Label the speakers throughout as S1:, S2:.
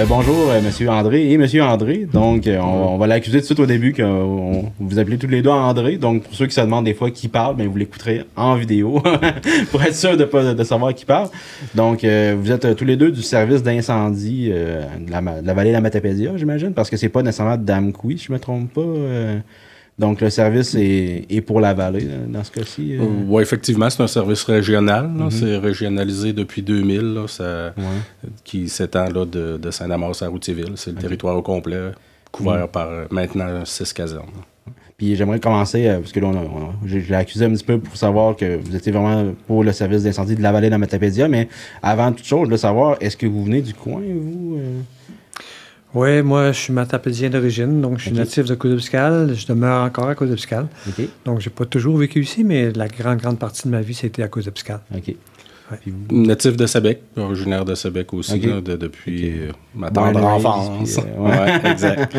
S1: Bonjour, Monsieur André et Monsieur André. Donc, on va l'accuser tout de suite au début que vous appelez tous les deux André. Donc, pour ceux qui se demandent des fois qui parle, ben, vous l'écouterez en vidéo pour être sûr de savoir qui parle. Donc, vous êtes tous les deux du service d'incendie de la vallée de la Matapédia, j'imagine, parce que c'est pas nécessairement d'Amqui, si je me trompe pas. Donc, le service est pour la vallée, dans ce cas-ci.
S2: Oui, effectivement, c'est un service régional. C'est régionalisé depuis 2000, là, qui s'étend là, de Saint-Damas à Routhiéville. C'est le territoire au complet, couvert par maintenant 6 casernes.
S1: Puis j'aimerais commencer, parce que là, je l'ai accusé un petit peu pour savoir que vous étiez vraiment pour le service d'incendie de la vallée de la Matapédia. Mais avant toute chose, je veux savoir, est-ce que vous venez du coin, vous?
S3: Oui, moi, je suis matapédien d'origine, donc je suis natif de Coudibscal. Je demeure encore à Coudibscal. Donc, j'ai pas toujours vécu ici, mais la grande partie de ma vie, c'était à Coudibscal.
S1: Ouais.
S2: Natif de Sébec, originaire de Sébec aussi, là, depuis ma tendre enfance.
S1: Ouais, exact.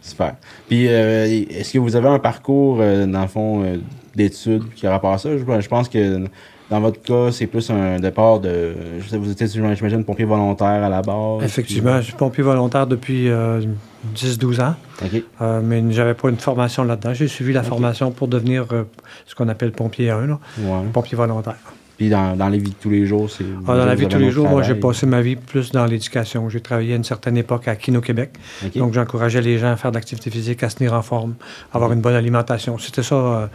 S1: Super. Puis, est-ce que vous avez un parcours, dans le fond, d'études qui a rapport à ça? Je pense que dans votre cas, c'est plus un départ de... Vous étiez, j'imagine, pompier volontaire à la base.
S3: Effectivement, je suis pompier volontaire depuis 10-12 ans. Mais j'avais pas une formation là-dedans. J'ai suivi la formation pour devenir ce qu'on appelle pompier 1, là, pompier volontaire.
S1: Puis dans les vies de tous les jours, c'est...
S3: dans la vie de tous les jours, moi, j'ai passé ma vie plus dans l'éducation. J'ai travaillé à une certaine époque à Kino Québec. Donc, j'encourageais les gens à faire de l'activité physique, à se tenir en forme, avoir une bonne alimentation. C'était ça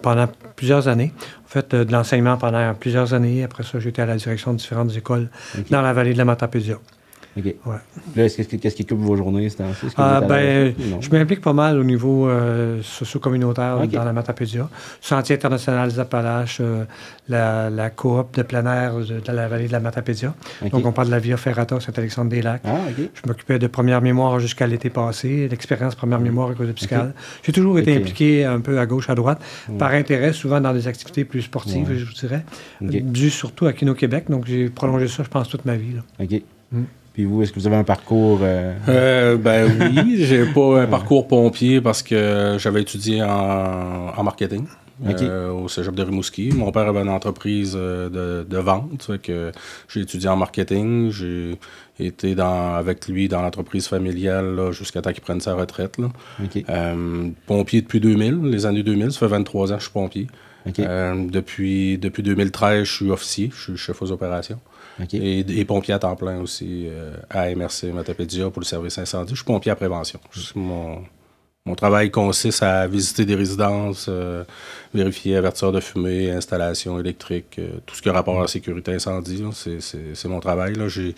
S3: pendant plusieurs années. En fait, de l'enseignement pendant plusieurs années. Après ça, j'étais à la direction de différentes écoles dans la vallée de la Matapédia.
S1: Ouais. Là, qu'est-ce qui occupe vos journées?
S3: Je m'implique pas mal au niveau socio-communautaire dans la Matapédia. Sentier international des Appalaches, la coop de plein air de la vallée de la Matapédia. Donc, on parle de la Via Ferrata, Saint-Alexandre-des-Lacs. Je m'occupais de première mémoire jusqu'à l'été passé, l'expérience première mémoire à Coudibscal. J'ai toujours été impliqué un peu à gauche, à droite, par intérêt, souvent dans des activités plus sportives, je vous dirais, dû surtout à Kino Québec. Donc, j'ai prolongé ça, je pense, toute ma vie. Là.
S1: Puis vous, est-ce que vous avez un parcours...
S2: Oui, j'ai pas un parcours pompier parce que j'avais étudié en marketing au cégep de Rimouski. Mon père avait une entreprise de vente, fait que j'ai étudié en marketing. J'ai été avec lui dans l'entreprise familiale jusqu'à temps qu'il prenne sa retraite. Là. Pompier depuis 2000, les années 2000, ça fait 23 ans que je suis pompier. Depuis 2013, je suis officier, je suis chef aux opérations. Et pompier à temps plein aussi à MRC Matapédia pour le service incendie. Je suis pompier à prévention. Mon travail consiste à visiter des résidences, vérifier avertisseurs de fumée, installations électriques, tout ce qui a rapport à la sécurité incendie. C'est mon travail. J'ai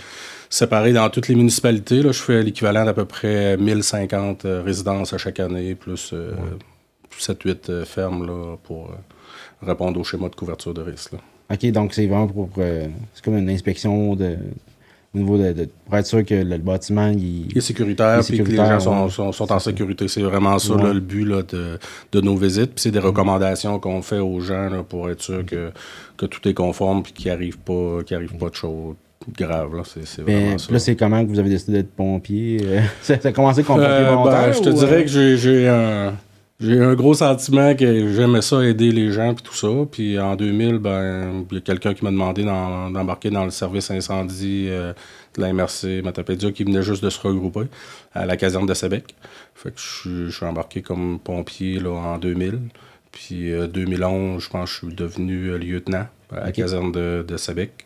S2: séparé dans toutes les municipalités. Là, je fais l'équivalent d'à peu près 1050 résidences à chaque année, plus 7-8 fermes là, pour répondre au schéma de couverture de risque. Là.
S1: OK, donc c'est vraiment c'est comme une inspection au niveau pour être sûr que le bâtiment
S2: il est sécuritaire, puis que les gens sont en sécurité. C'est vraiment ça là, le but là, de nos visites. Puis c'est des recommandations qu'on fait aux gens là, pour être sûr que tout est conforme et qu'il n'arrive pas de choses graves. Là. C'est vraiment ça.
S1: Là, c'est comment que vous avez décidé d'être pompier? Ça a commencé comme pompier volontaire?
S2: Je te dirais que j'ai un gros sentiment que j'aimais ça aider les gens puis tout ça. Puis en 2000, il y a quelqu'un qui m'a demandé d'embarquer dans le service incendie de la MRC Matapédia qui venait juste de se regrouper à la caserne de Sébec. Fait que je suis embarqué comme pompier là, en 2000. Puis 2011, je pense que je suis devenu lieutenant à la caserne de Sébec.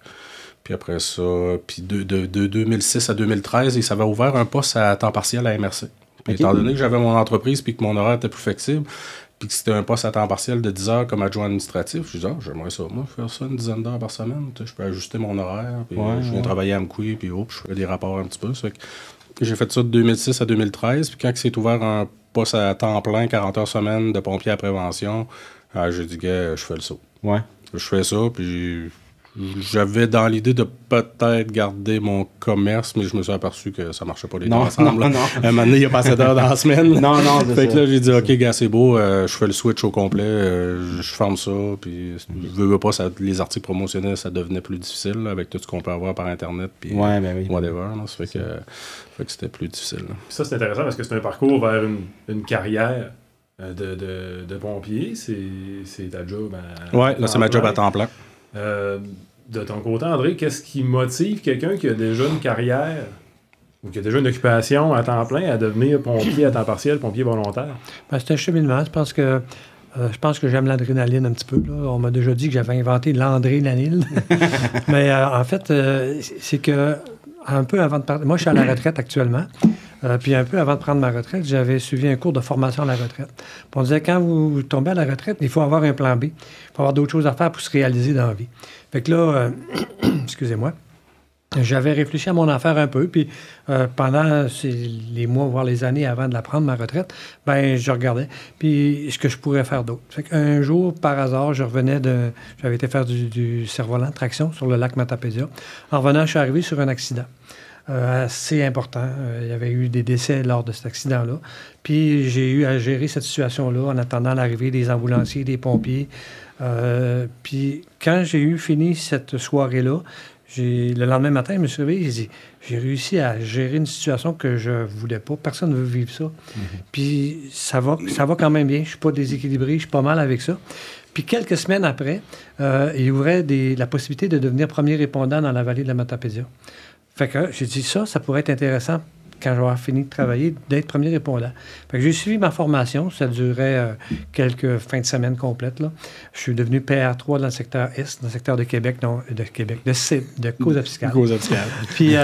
S2: Puis après ça, puis de 2006 à 2013, il s'avait ouvert un poste à temps partiel à MRC. Étant donné que j'avais mon entreprise et que mon horaire était plus flexible, puis que c'était un poste à temps partiel de 10 heures comme adjoint administratif, je disais, j'aimerais ça, moi, faire ça une dizaine d'heures par semaine. Je peux ajuster mon horaire, puis je viens travailler à Amqui, puis je fais des rapports un petit peu. Ça fait que j'ai fait ça de 2006 à 2013, puis quand c'est ouvert un poste à temps plein, 40 heures semaine de pompier à prévention, j'ai dit, je fais le saut. Je fais ça, puis... J'avais dans l'idée de peut-être garder mon commerce, mais je me suis aperçu que ça marchais pas les deux ensemble. Non. Un moment donné, il y a pas assez d'heures dans la semaine. Fait que là, j'ai dit, OK, gars, c'est beau, je fais le switch au complet, je ferme ça, puis je veux pas, les articles promotionnels, ça devenait plus difficile, là, avec tout ce qu'on peut avoir par Internet, puis whatever. Là, ça fait que c'était plus difficile. Là.
S4: Ça, c'est intéressant parce que c'est un parcours vers une carrière de pompier. C'est ta job
S2: là, c'est ma job à temps plein.
S4: de ton côté, André, qu'est-ce qui motive quelqu'un qui a déjà une carrière ou qui a déjà une occupation à temps plein à devenir pompier à temps partiel, pompier volontaire?
S3: Ben, c'est un cheminement. Je pense que j'aime l'adrénaline un petit peu. Là. On m'a déjà dit que j'avais inventé l'andrénaline. Mais en fait, c'est que un peu avant de partir... Moi, je suis à la retraite actuellement. Puis un peu avant de prendre ma retraite, j'avais suivi un cours de formation à la retraite. Puis on disait, quand vous tombez à la retraite, il faut avoir un plan B. Il faut avoir d'autres choses à faire pour se réaliser dans la vie. Fait que là, excusez-moi, j'avais réfléchi à mon affaire un peu, puis pendant les mois, voire les années avant de la prendre, ma retraite, ben je regardais, puis ce que je pourrais faire d'autre. Fait qu'un jour, par hasard, j'avais été faire du cerf-volant de traction sur le lac Matapédia. En revenant, je suis arrivé sur un accident. Assez important. Il y avait eu des décès lors de cet accident-là. Puis j'ai eu à gérer cette situation-là en attendant l'arrivée des ambulanciers, des pompiers. Puis quand j'ai fini cette soirée-là, le lendemain matin, je me suis réveillé et j'ai dit, j'ai réussi à gérer une situation que je voulais pas. Personne ne veut vivre ça. Puis ça va quand même bien. Je suis pas déséquilibré, je suis pas mal avec ça. Puis quelques semaines après, il y aurait la possibilité de devenir premier répondant dans la vallée de la Matapédia. Fait que j'ai dit ça pourrait être intéressant quand j'aurai fini de travailler, d'être premier répondant. Fait que j'ai suivi ma formation. Ça durait quelques fins de semaine complètes. Là. Je suis devenu PR3 dans le secteur Est, dans le secteur de Québec, de Causa fiscale. Puis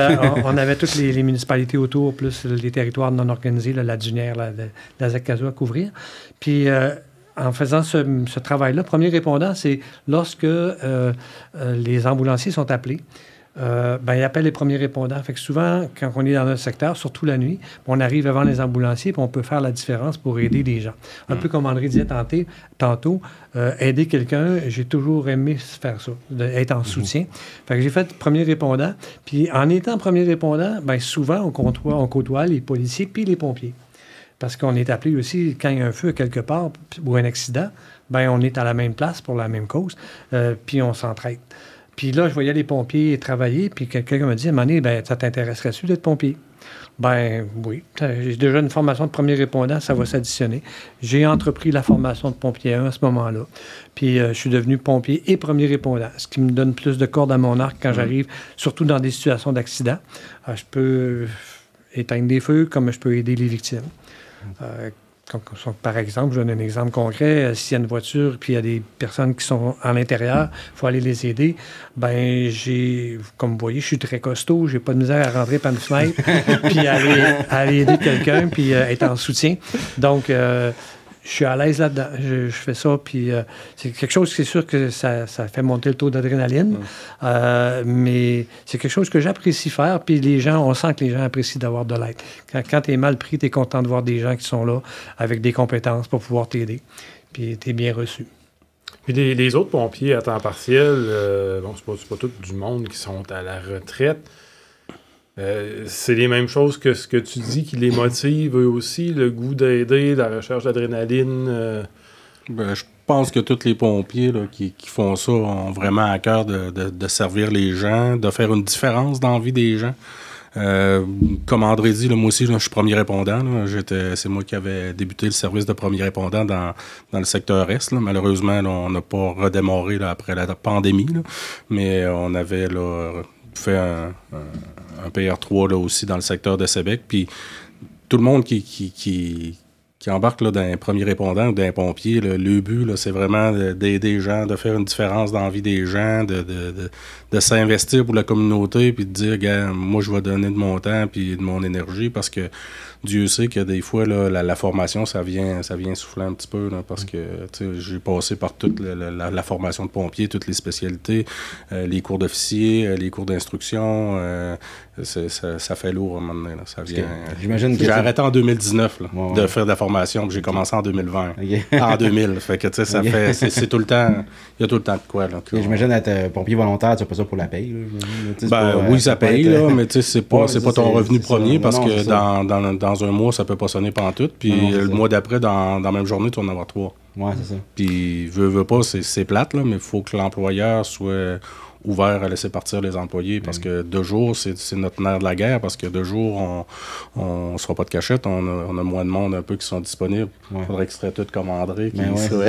S3: on avait toutes les municipalités autour, plus les territoires non organisés, la Dunière, la Zacazo à couvrir. Puis en faisant ce travail-là, premier répondant, c'est lorsque les ambulanciers sont appelés. Ils appellent les premiers répondants. Fait que souvent, quand on est dans un secteur, surtout la nuit, on arrive avant les ambulanciers puis on peut faire la différence pour aider des gens. Un peu comme André disait tantôt, aider quelqu'un, j'ai toujours aimé faire ça, être en soutien. Fait que j'ai fait premier répondant. Puis en étant premier répondant, souvent, on côtoie les policiers puis les pompiers. Parce qu'on est appelé aussi, quand il y a un feu quelque part ou un accident, on est à la même place pour la même cause, puis on s'entraide. Puis là, je voyais les pompiers travailler, puis quelqu'un m'a dit, à un moment donné, ça t'intéresserait-tu d'être pompier? Oui. J'ai déjà une formation de premier répondant, ça va s'additionner. J'ai entrepris la formation de pompier 1 à ce moment-là. Puis je suis devenu pompier et premier répondant, ce qui me donne plus de cordes à mon arc quand j'arrive, surtout dans des situations d'accident. Je peux éteindre des feux comme je peux aider les victimes. Par exemple, je donne un exemple concret. S'il y a une voiture puis il y a des personnes qui sont à l'intérieur, il faut aller les aider. Comme vous voyez, je suis très costaud. J'ai pas de misère à rentrer par une fenêtre puis aller aider quelqu'un puis être en soutien. Donc, je suis à l'aise là-dedans. Je fais ça, puis c'est quelque chose, c'est sûr que ça fait monter le taux d'adrénaline, mais c'est quelque chose que j'apprécie faire, puis on sent que les gens apprécient d'avoir de l'aide. Quand tu es mal pris, tu es content de voir des gens qui sont là avec des compétences pour pouvoir t'aider, puis tu es bien reçu.
S4: Puis les autres pompiers à temps partiel, c'est pas tout du monde qui sont à la retraite. C'est les mêmes choses que ce que tu dis qui les motive eux aussi, le goût d'aider, la recherche d'adrénaline.
S2: Je pense que tous les pompiers là, qui font ça ont vraiment à cœur de servir les gens, de faire une différence dans la vie des gens. Comme André dit, là, moi aussi, là, je suis premier répondant. Là. C'est moi qui avais débuté le service de premier répondant dans le secteur Est. Là. Malheureusement, là, on n'a pas redémarré là, après la pandémie, là. Mais on avait là, fait un PR3 là, aussi dans le secteur de Sébec. Puis tout le monde qui embarque là, d'un premier répondant ou d'un pompier, là, le but, là, c'est vraiment d'aider les gens, de faire une différence dans la vie des gens, de s'investir pour la communauté, puis de dire, gars, moi, je vais donner de mon temps puis de mon énergie, parce que Dieu sait que des fois, là, la formation, ça vient souffler un petit peu, là, parce que j'ai passé par toute la formation de pompier, toutes les spécialités, les cours d'officier, les cours d'instruction, ça fait lourd à un moment donné. Là, ça vient,
S1: j'imagine que
S2: j'ai arrêté en 2019 là, de faire de la formation, puis j'ai commencé en 2020. En 2000. Fait que, ça fait, c'est tout le temps, il y a tout le temps de quoi. Là,
S1: j'imagine être pompier volontaire, tu fais pas ça pour la paye.
S2: Oui, ça paye, là, mais c'est pas ton revenu premier, parce que dans un mois, ça peut pas sonner pantoute, puis le mois d'après, dans la même journée, tu vas en avoir 3.
S1: Ouais, c'est ça.
S2: Puis, veut pas, c'est plate, là, mais il faut que l'employeur soit ouverts à laisser partir les employés parce que de jour, c'est notre nerf de la guerre parce que de jour, on ne sera pas de cachette. On a moins de monde un peu qui sont disponibles. Il faudrait que ce serait tout comme André qui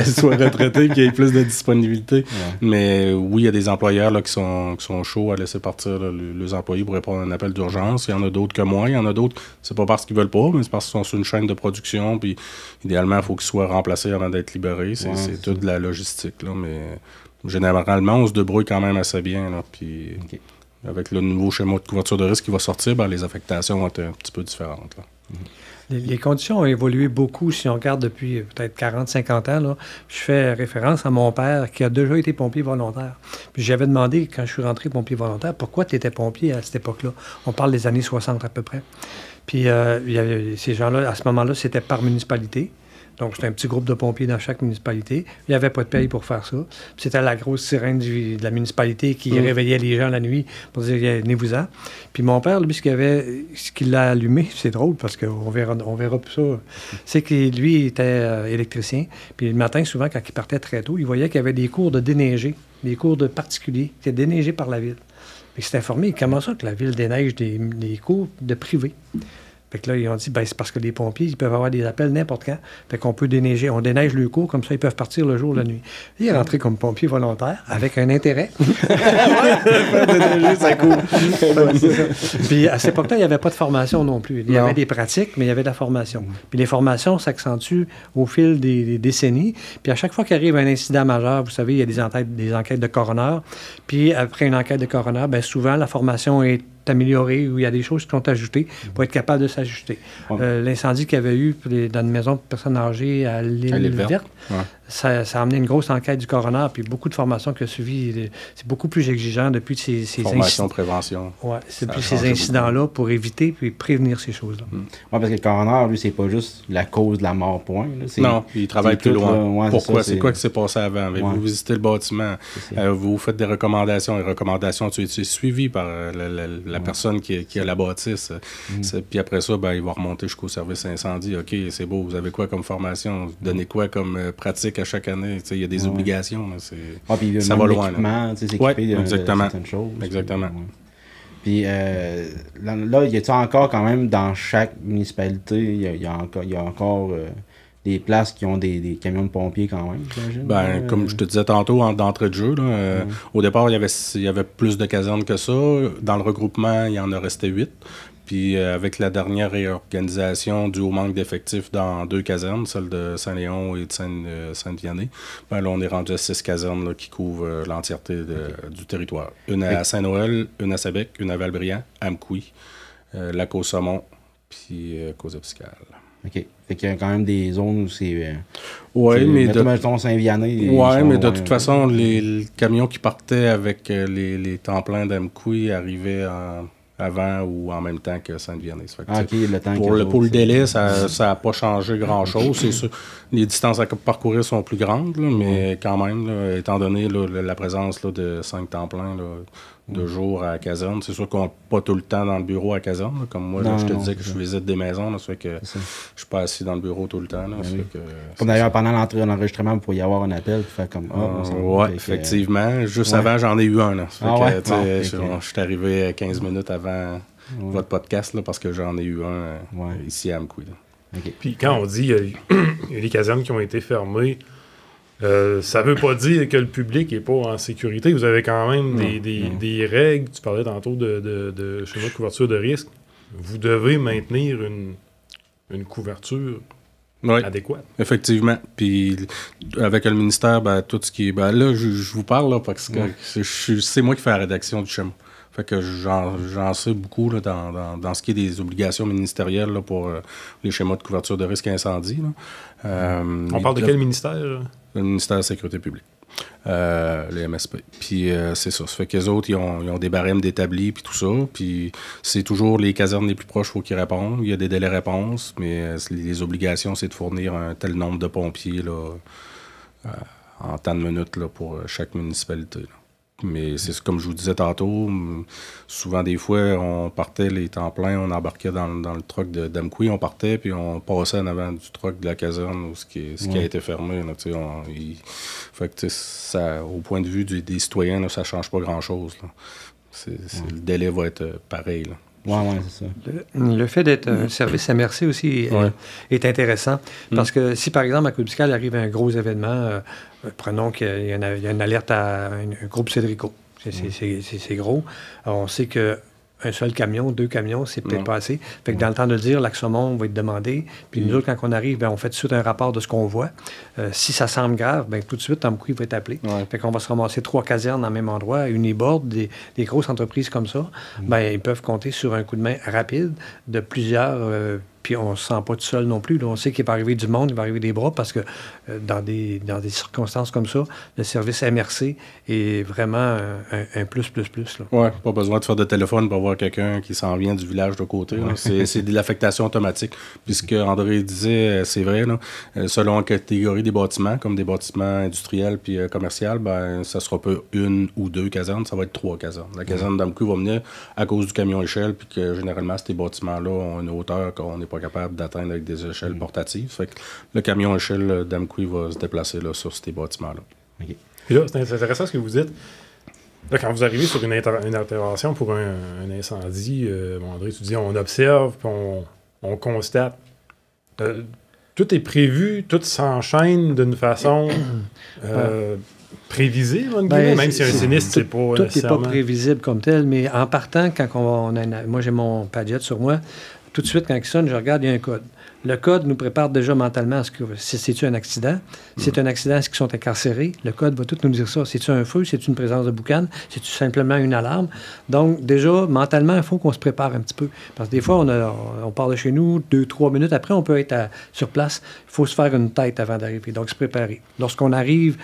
S2: soit retraité et qu'il y ait plus de disponibilité. Ouais. Mais oui, il y a des employeurs là, qui sont chauds à laisser partir là, les employés pour répondre à un appel d'urgence. Il y en a d'autres que moi. Il y en a d'autres, c'est pas parce qu'ils veulent pas, mais c'est parce qu'ils sont sur une chaîne de production. Puis idéalement, il faut qu'ils soient remplacés avant d'être libérés. C'est toute de la logistique. Là, mais généralement, on se débrouille quand même assez bien. Là, puis avec le nouveau schéma de couverture de risque qui va sortir, ben, les affectations vont être un petit peu différentes. Là.
S3: Les conditions ont évolué beaucoup si on regarde depuis peut-être 40-50 ans. Là. Je fais référence à mon père qui a déjà été pompier volontaire. Puis j'avais demandé, quand je suis rentré pompier volontaire, pourquoi tu étais pompier à cette époque-là? On parle des années 60 à peu près. Puis il y avait ces gens-là, à ce moment-là, c'était par municipalité. Donc, c'était un petit groupe de pompiers dans chaque municipalité. Il n'y avait pas de paye pour faire ça. Puis c'était la grosse sirène de la municipalité qui réveillait les gens la nuit pour dire « venez-vous-en ». Puis mon père, lui, ce qu'il l'a allumé, c'est drôle parce qu'on verra plus ça, c'est que lui, il était électricien. Puis le matin, souvent, quand il partait très tôt, il voyait qu'il y avait des cours de déneiger, des cours de particuliers qui étaient déneigés par la ville. Puis il s'est informé, comment ça que la ville déneige des cours de privés? Fait que là, ils ont dit, ben c'est parce que les pompiers, ils peuvent avoir des appels n'importe quand. Fait qu'on peut déneiger. On déneige le cours, comme ça, ils peuvent partir le jour, la nuit. Il est rentré comme pompier volontaire, avec un intérêt. Déneiger, ça court. Puis à cette époque-là, il n'y avait pas de formation non plus. Il y avait des pratiques, mais il y avait de la formation. Puis les formations s'accentuent au fil des décennies. Puis à chaque fois qu'arrive un incident majeur, vous savez, il y a des enquêtes de coroner. Puis après une enquête de coroner, bien souvent, la formation est améliorée ou il y a des choses qui sont ajoutées pour être capable de s'ajuster. L'incendie qu'il y avait eu dans une maison de personnes âgées à l'île Verte, ça a amené une grosse enquête du coroner, puis beaucoup de formations qui ont suivi. C'est beaucoup plus exigeant depuis ces
S2: formation, prévention.
S3: Oui, c'est depuis ces incidents-là pour éviter puis prévenir ces choses-là.
S1: Oui, parce que le coroner, lui, c'est pas juste la cause de la mort, point. Là.
S2: Non, il travaille plus loin. Pourquoi? C'est quoi qui s'est passé avant? Vous visitez le bâtiment, vous faites des recommandations. Les recommandations, tu es suivi par la personne qui a la bâtisse. Puis après ça, ben, il va remonter jusqu'au service incendie. OK, c'est beau, vous avez quoi comme formation? Vous donnez quoi comme pratique à chaque année? Il y a des obligations. Là, ça va loin.
S1: S'équiper de certaines choses.
S2: Exactement.
S1: Puis là, y a-t-il encore quand même dans chaque municipalité, il y a encore des places qui ont des camions de pompiers quand même, j'imagine?
S2: Ben, comme je te disais tantôt, d'entrée de jeu, là, au départ, il y avait plus de casernes que ça. Dans le regroupement, il y en a resté 8. Puis avec la dernière réorganisation due au manque d'effectifs dans 2 casernes, celle de Saint-Léon et de Sainte-Vianney, ben là, on est rendu à 6 casernes là, qui couvrent l'entièreté du territoire. Une à Saint-Noël, une à Sébec, une à Valbriand, Amqui, Lac-au-Saumon, puis Causepiscale. OK.
S1: Fait qu'il y a quand même des zones où c'est...
S2: Oui, mais...
S1: Mettons Saint-Vianney...
S2: Oui, mais de toute façon, les camions qui partaient avec les temps pleins d'Amqui arrivaient avant ou en même temps que Sainte-Vianney.
S1: Le temps
S2: pour le délai, ça n'a pas changé grand-chose. C'est sûr, les distances à parcourir sont plus grandes, là, mais quand même, là, étant donné là, la présence là, de 5 temps pleins là, de jour à la caserne, c'est sûr qu'on n'a pas tout le temps dans le bureau à la caserne. Là, comme moi, là, je te disais que je visite des maisons, là, ça fait que je suis pas assis dans le bureau tout le temps. Là,
S1: comme d'ailleurs, pendant l'enregistrement, vous pourriez avoir un appel pour faire comme...
S2: oui, effectivement. Juste avant, j'en ai eu un. Là. Je suis arrivé 15 minutes avant votre podcast là, parce que j'en ai eu un ici à Amqui.
S4: Puis quand on dit qu'il y a des casernes qui ont été fermées, ça veut pas dire que le public n'est pas en sécurité. Vous avez quand même des règles. Tu parlais tantôt de schéma de couverture de risque. Vous devez maintenir une couverture adéquate.
S2: Effectivement. Puis avec le ministère, ben, tout ce qui est... Ben, là, je vous parle là, parce que c'est moi qui fais la rédaction du schéma. Fait que j'en sais beaucoup là, dans ce qui est des obligations ministérielles là, pour les schémas de couverture de risque incendie. Là.
S4: On parle de quel ministère?
S2: Le ministère de la Sécurité publique. Les MSP. Puis c'est ça. Ça fait qu'eux autres, ils ont des barèmes d'établis puis tout ça. Puis c'est toujours les casernes les plus proches, il faut qu'ils répondent. Il y a des délais réponses, mais les obligations, c'est de fournir un tel nombre de pompiers là, en temps de minutes là, pour chaque municipalité. Là. Mais c'est comme je vous disais tantôt, souvent des fois, on partait les temps pleins, on embarquait dans le truck d'Amqui, on partait, puis on passait en avant du truck de la caserne, ce qui a été fermé. Là, fait que ça, au point de vue des citoyens, là, ça change pas grand-chose. Le délai va être pareil. Là.
S1: Oui, c'est ça.
S3: Le fait d'être un service MRC aussi est intéressant. Parce que si, par exemple, à Coupe-du-Cal arrive un gros événement, prenons qu'il y a une alerte à un groupe Cédrico. C'est gros. Alors, on sait que un seul camion, 2 camions, c'est peut-être pas assez. Fait que dans le temps de le dire, l'Axomon va être demandé. Puis nous autres, quand on arrive, on fait tout de suite un rapport de ce qu'on voit. Si ça semble grave, tout de suite, Amqui va être appelé. Fait qu'on va se ramasser 3 casernes dans le même endroit, Uniboard, des grosses entreprises comme ça. Ils peuvent compter sur un coup de main rapide de plusieurs... puis on ne se sent pas tout seul non plus. Là, on sait qu'il va arriver du monde, il va arriver des bras, parce que dans des circonstances comme ça, le service MRC est vraiment un plus.
S2: Oui, pas besoin de faire de téléphone pour voir quelqu'un qui s'en vient du village de côté. C'est de l'affectation automatique. Puis ce qu'André disait, c'est vrai. Là, selon la catégorie des bâtiments, comme des bâtiments industriels puis commerciaux, ça sera pas 1 ou 2 casernes, ça va être 3 casernes. La caserne d'Amqui va venir à cause du camion échelle, puis que généralement, ces bâtiments-là ont une hauteur qu'on n'est pas capable d'atteindre avec des échelles portatives. Fait que le camion échelle d'Amqui va se déplacer là, sur ces bâtiments-là.
S4: Okay. Puis là, c'est intéressant ce que vous dites. Là, quand vous arrivez sur une intervention pour un incendie, André, tu dis on observe, puis on constate. Tout est prévu, tout s'enchaîne d'une façon prévisible, même si un sinistre, c'est pas
S3: tout n'est pas prévisible comme tel, mais en partant, quand moi j'ai mon Padgett sur moi, tout de suite, quand il sonne, je regarde, il y a un code. Le code nous prépare déjà mentalement à ce que c'est-tu un accident? Si c'est un accident, est-ce qu'ils sont incarcérés? Le code va tout nous dire ça. C'est-tu un feu? C'est-tu une présence de boucane? C'est-tu simplement une alarme? Donc, déjà, mentalement, il faut qu'on se prépare un petit peu. Parce que des fois, on part de chez nous, 2-3 minutes après, on peut être sur place. Il faut se faire une tête avant d'arriver. Donc, se préparer. Lorsqu'on arrive,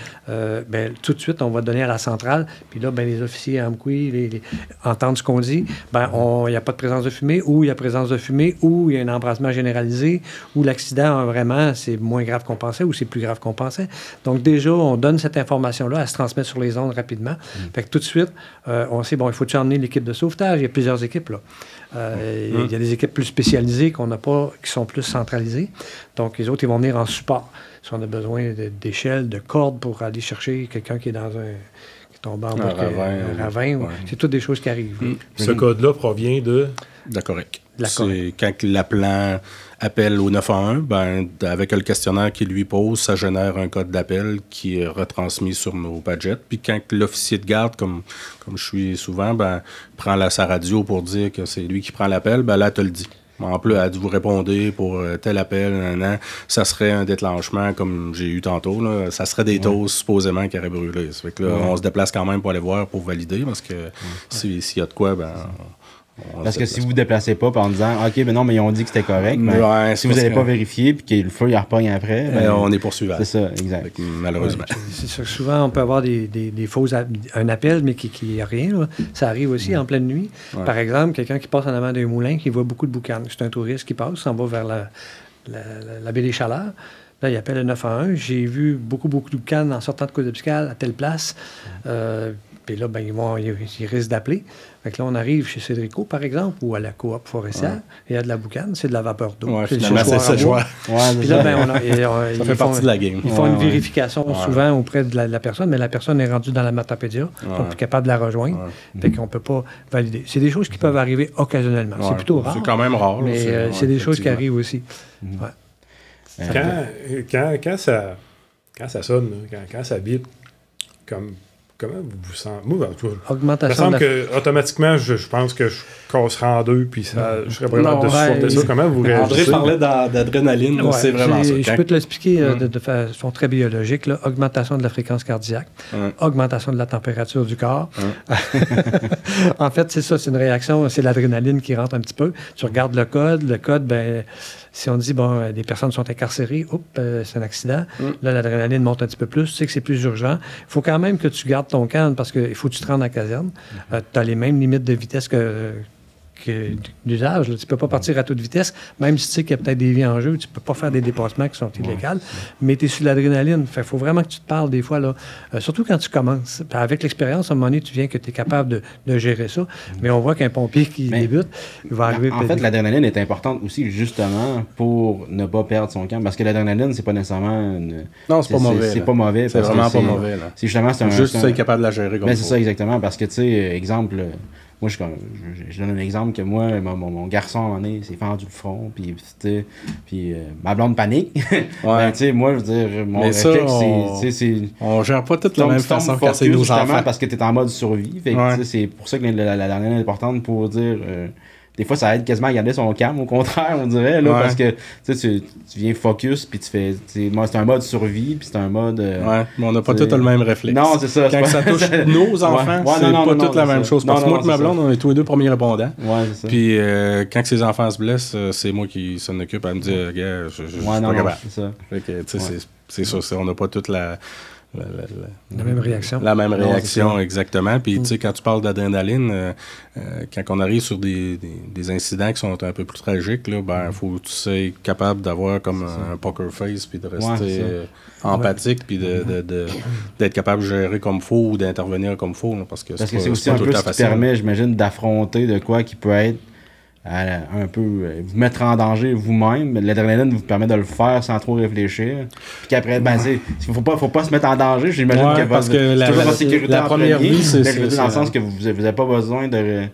S3: tout de suite, on va donner à la centrale. Puis là, les officiers à Amqui entendent ce qu'on dit. Il n'y a pas de présence de fumée, ou il y a présence de fumée, ou il y a un embrasement généralisé, où l'accident, vraiment, c'est moins grave qu'on pensait ou c'est plus grave qu'on pensait. Donc, déjà, on donne cette information-là, elle se transmet sur les ondes rapidement. Fait que tout de suite, on sait, il faut-tu emmener l'équipe de sauvetage? Il y a plusieurs équipes, là. Il y a des équipes plus spécialisées qu'on n'a pas, qui sont plus centralisées. Donc, les autres, ils vont venir en support. Si on a besoin d'échelles, de cordes pour aller chercher quelqu'un qui est dans tombé en bas un ravin. C'est toutes des choses qui arrivent.
S4: Ce code-là provient de
S2: la Correc. C'est quand l'appelant appelle au 911, avec le questionnaire qu'il lui pose, ça génère un code d'appel qui est retransmis sur nos Padgett. Puis quand l'officier de garde, comme je suis souvent, prend sa radio pour dire que c'est lui qui prend l'appel, là, te le dit. En plus, elle dit vous répondez pour tel appel, ça serait un déclenchement comme j'ai eu tantôt. Là, ça serait des toasts supposément qui auraient brûlé. Ça fait que là, on se déplace quand même pour aller voir, pour valider, parce que s'il y a de quoi,
S1: parce que si vous ne vous déplacez pas en disant OK, non, mais ils ont dit que c'était correct, si vous n'allez pas vérifier puis que le feu il repogne après,
S2: on est poursuivable.
S1: C'est ça, exact.
S2: Malheureusement.
S3: C'est ça. Souvent, on peut avoir des fausses un appel, mais qui n'y a rien. Là. Ça arrive aussi en pleine nuit. Par exemple, quelqu'un qui passe en avant d'un moulin qui voit beaucoup de boucanes. C'est un touriste qui passe, s'en va vers la baie des Chaleurs. Là, il appelle le 911. J'ai vu beaucoup de boucanes en sortant de Coupe-du-Cal à telle place. Puis là, ils risquent d'appeler. Fait que là, on arrive chez Cédrico, par exemple, ou à la coop forestière, et il y a de la boucane, c'est de la vapeur d'eau.
S2: Ouais, finalement, c'est ça, joie.
S3: Puis là,
S2: ça fait partie de la game.
S3: Ils font une vérification souvent auprès de la personne, mais la personne est rendue dans la Matapédia, ils sont plus capables de la rejoindre, fait qu'on ne peut pas valider. C'est des choses qui peuvent arriver occasionnellement. C'est plutôt rare.
S2: C'est quand même rare.
S3: Mais c'est des choses qui arrivent aussi.
S4: Quand ça sonne, quand ça bip, comment vous vous sentez? Moi,
S3: augmentation.
S4: Il me semble que automatiquement, je pense que je casserai en deux, puis je serais vraiment de supporter ça. Comment vous réagissez?
S2: André parlait d'adrénaline, c'est vraiment ça.
S3: Je peux te l'expliquer de façon très biologique. Là. Augmentation de la fréquence cardiaque, augmentation de la température du corps. En fait, c'est ça, c'est une réaction, c'est l'adrénaline qui rentre un petit peu. Tu regardes le code, si on dit, des personnes sont incarcérées, c'est un accident, là, l'adrénaline monte un petit peu plus, tu sais que c'est plus urgent. Il faut quand même que tu gardes ton calme parce qu'il faut que tu te rendes à la caserne. Tu as les mêmes limites de vitesse d'usage. Tu ne peux pas partir à toute vitesse, même si tu sais qu'il y a peut-être des vies en jeu, tu ne peux pas faire des dépassements qui sont illégaux, mais tu es sur l'adrénaline. Il faut vraiment que tu te parles des fois, là, surtout quand tu commences. Puis avec l'expérience, à un moment donné, tu viens que tu es capable de gérer ça, mais on voit qu'un pompier qui débute, il va arriver...
S1: En fait, l'adrénaline est importante aussi, justement, pour ne pas perdre son camp, parce que l'adrénaline, c'est pas nécessairement...
S2: Non, c'est pas mauvais.
S1: C'est pas mauvais.
S2: C'est vraiment pas mauvais.
S1: C'est justement...
S2: Juste être capable de la gérer comme ça.
S1: C'est ça, exactement, parce que, tu sais, exemple... Moi, je donne un exemple que moi, mon garçon, à un moment donné, s'est fendu le front, puis ma blonde panique. Ben, tu sais, moi, je veux dire, mon réflexe, c'est...
S2: On gère pas toute la même façon quand c'est nos enfants.
S1: Parce que t'es en mode survie. Fait que, c'est pour ça que la dernière est importante pour dire... des fois, ça aide quasiment à garder son calme, au contraire, on dirait, là, parce que tu viens focus, puis tu fais... Moi, c'est un mode survie, puis c'est un mode...
S2: mais on n'a pas tous le même réflexe.
S1: Non, c'est ça.
S2: Quand ça touche nos enfants, c'est pas toute la même chose. Parce que moi et ma blonde, on est tous les deux premiers répondants.
S1: Ouais, c'est ça.
S2: Puis quand ses enfants se blessent, c'est moi qui s'en occupe. Elle me dit, gars, je suis pas capable.
S1: C'est ça.
S2: Fait que, tu sais, c'est ça. On n'a pas toute la
S3: même réaction.
S2: La même réaction, exactement. Puis, tu sais, quand tu parles d'adrénaline, quand on arrive sur des incidents qui sont un peu plus tragiques, là, ben, faut que tu sois capable d'avoir comme un poker face, puis de rester empathique, puis d'être capable de gérer comme il faut ou d'intervenir comme il faut. Là, parce que c'est
S1: aussi un peu ce qui permet, j'imagine, d'affronter de quoi qui peut être un peu vous mettre en danger vous-même. L'adrénaline vous permet de le faire sans trop réfléchir. Puis qu'après, faut pas se mettre en danger. J'imagine que
S2: parce que la
S1: sécurité
S2: la première vie, c'est
S1: dans le sens que vous n'avez pas besoin de...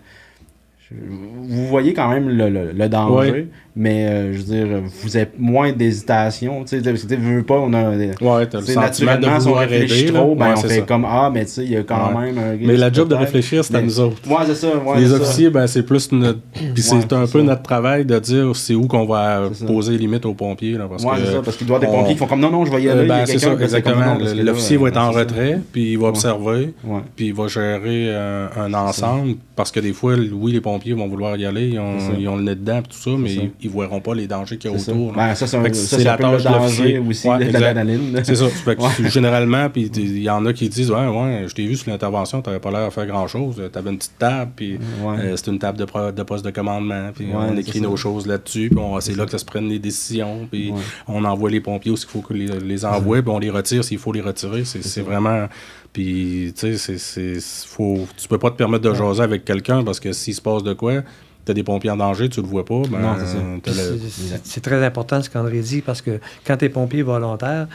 S1: Vous voyez quand même le danger, mais je veux dire, vous avez moins d'hésitation. Tu sais, vous veux pas, on a...
S2: t'as le sentiment de
S1: si on
S2: vouloir
S1: réfléchit
S2: aider,
S1: trop,
S2: on
S1: fait ça. Comme, mais tu sais, il y a quand même un risque.
S2: Mais la job de réfléchir, c'est à nous autres.
S1: C'est ça.
S2: Les officiers, c'est plus notre... Puis c'est un peu notre travail de dire c'est où qu'on va poser les limites aux pompiers. Là,
S1: c'est ça, parce qu'il doit y avoir des pompiers qui font comme non, je vais y aller.
S2: C'est ça, exactement. L'officier va être en retrait, puis il va observer, puis il va gérer un ensemble, parce que des fois, oui, les pompiers vont vouloir y aller, ils ont le nez dedans, tout ça, mais ils ne verront pas les dangers qu'il y a autour.
S1: C'est la tâche de l'officier aussi, de l'adrénaline.
S2: C'est ça. Généralement, puis il y en a qui disent je t'ai vu sur l'intervention, tu n'avais pas l'air à faire grand-chose. Tu avais une petite table, puis c'est une table de poste de commandement, puis on écrit nos choses là-dessus, puis c'est là que ça se prenne les décisions, puis on envoie les pompiers où il faut que les envoie, puis on les retire s'il faut les retirer. C'est vraiment... Puis, tu sais, tu peux pas te permettre de jaser avec quelqu'un parce que s'il se passe de quoi, tu as des pompiers en danger, tu le vois pas.
S3: C'est très important ce qu'André dit parce que quand tu es pompier volontaire,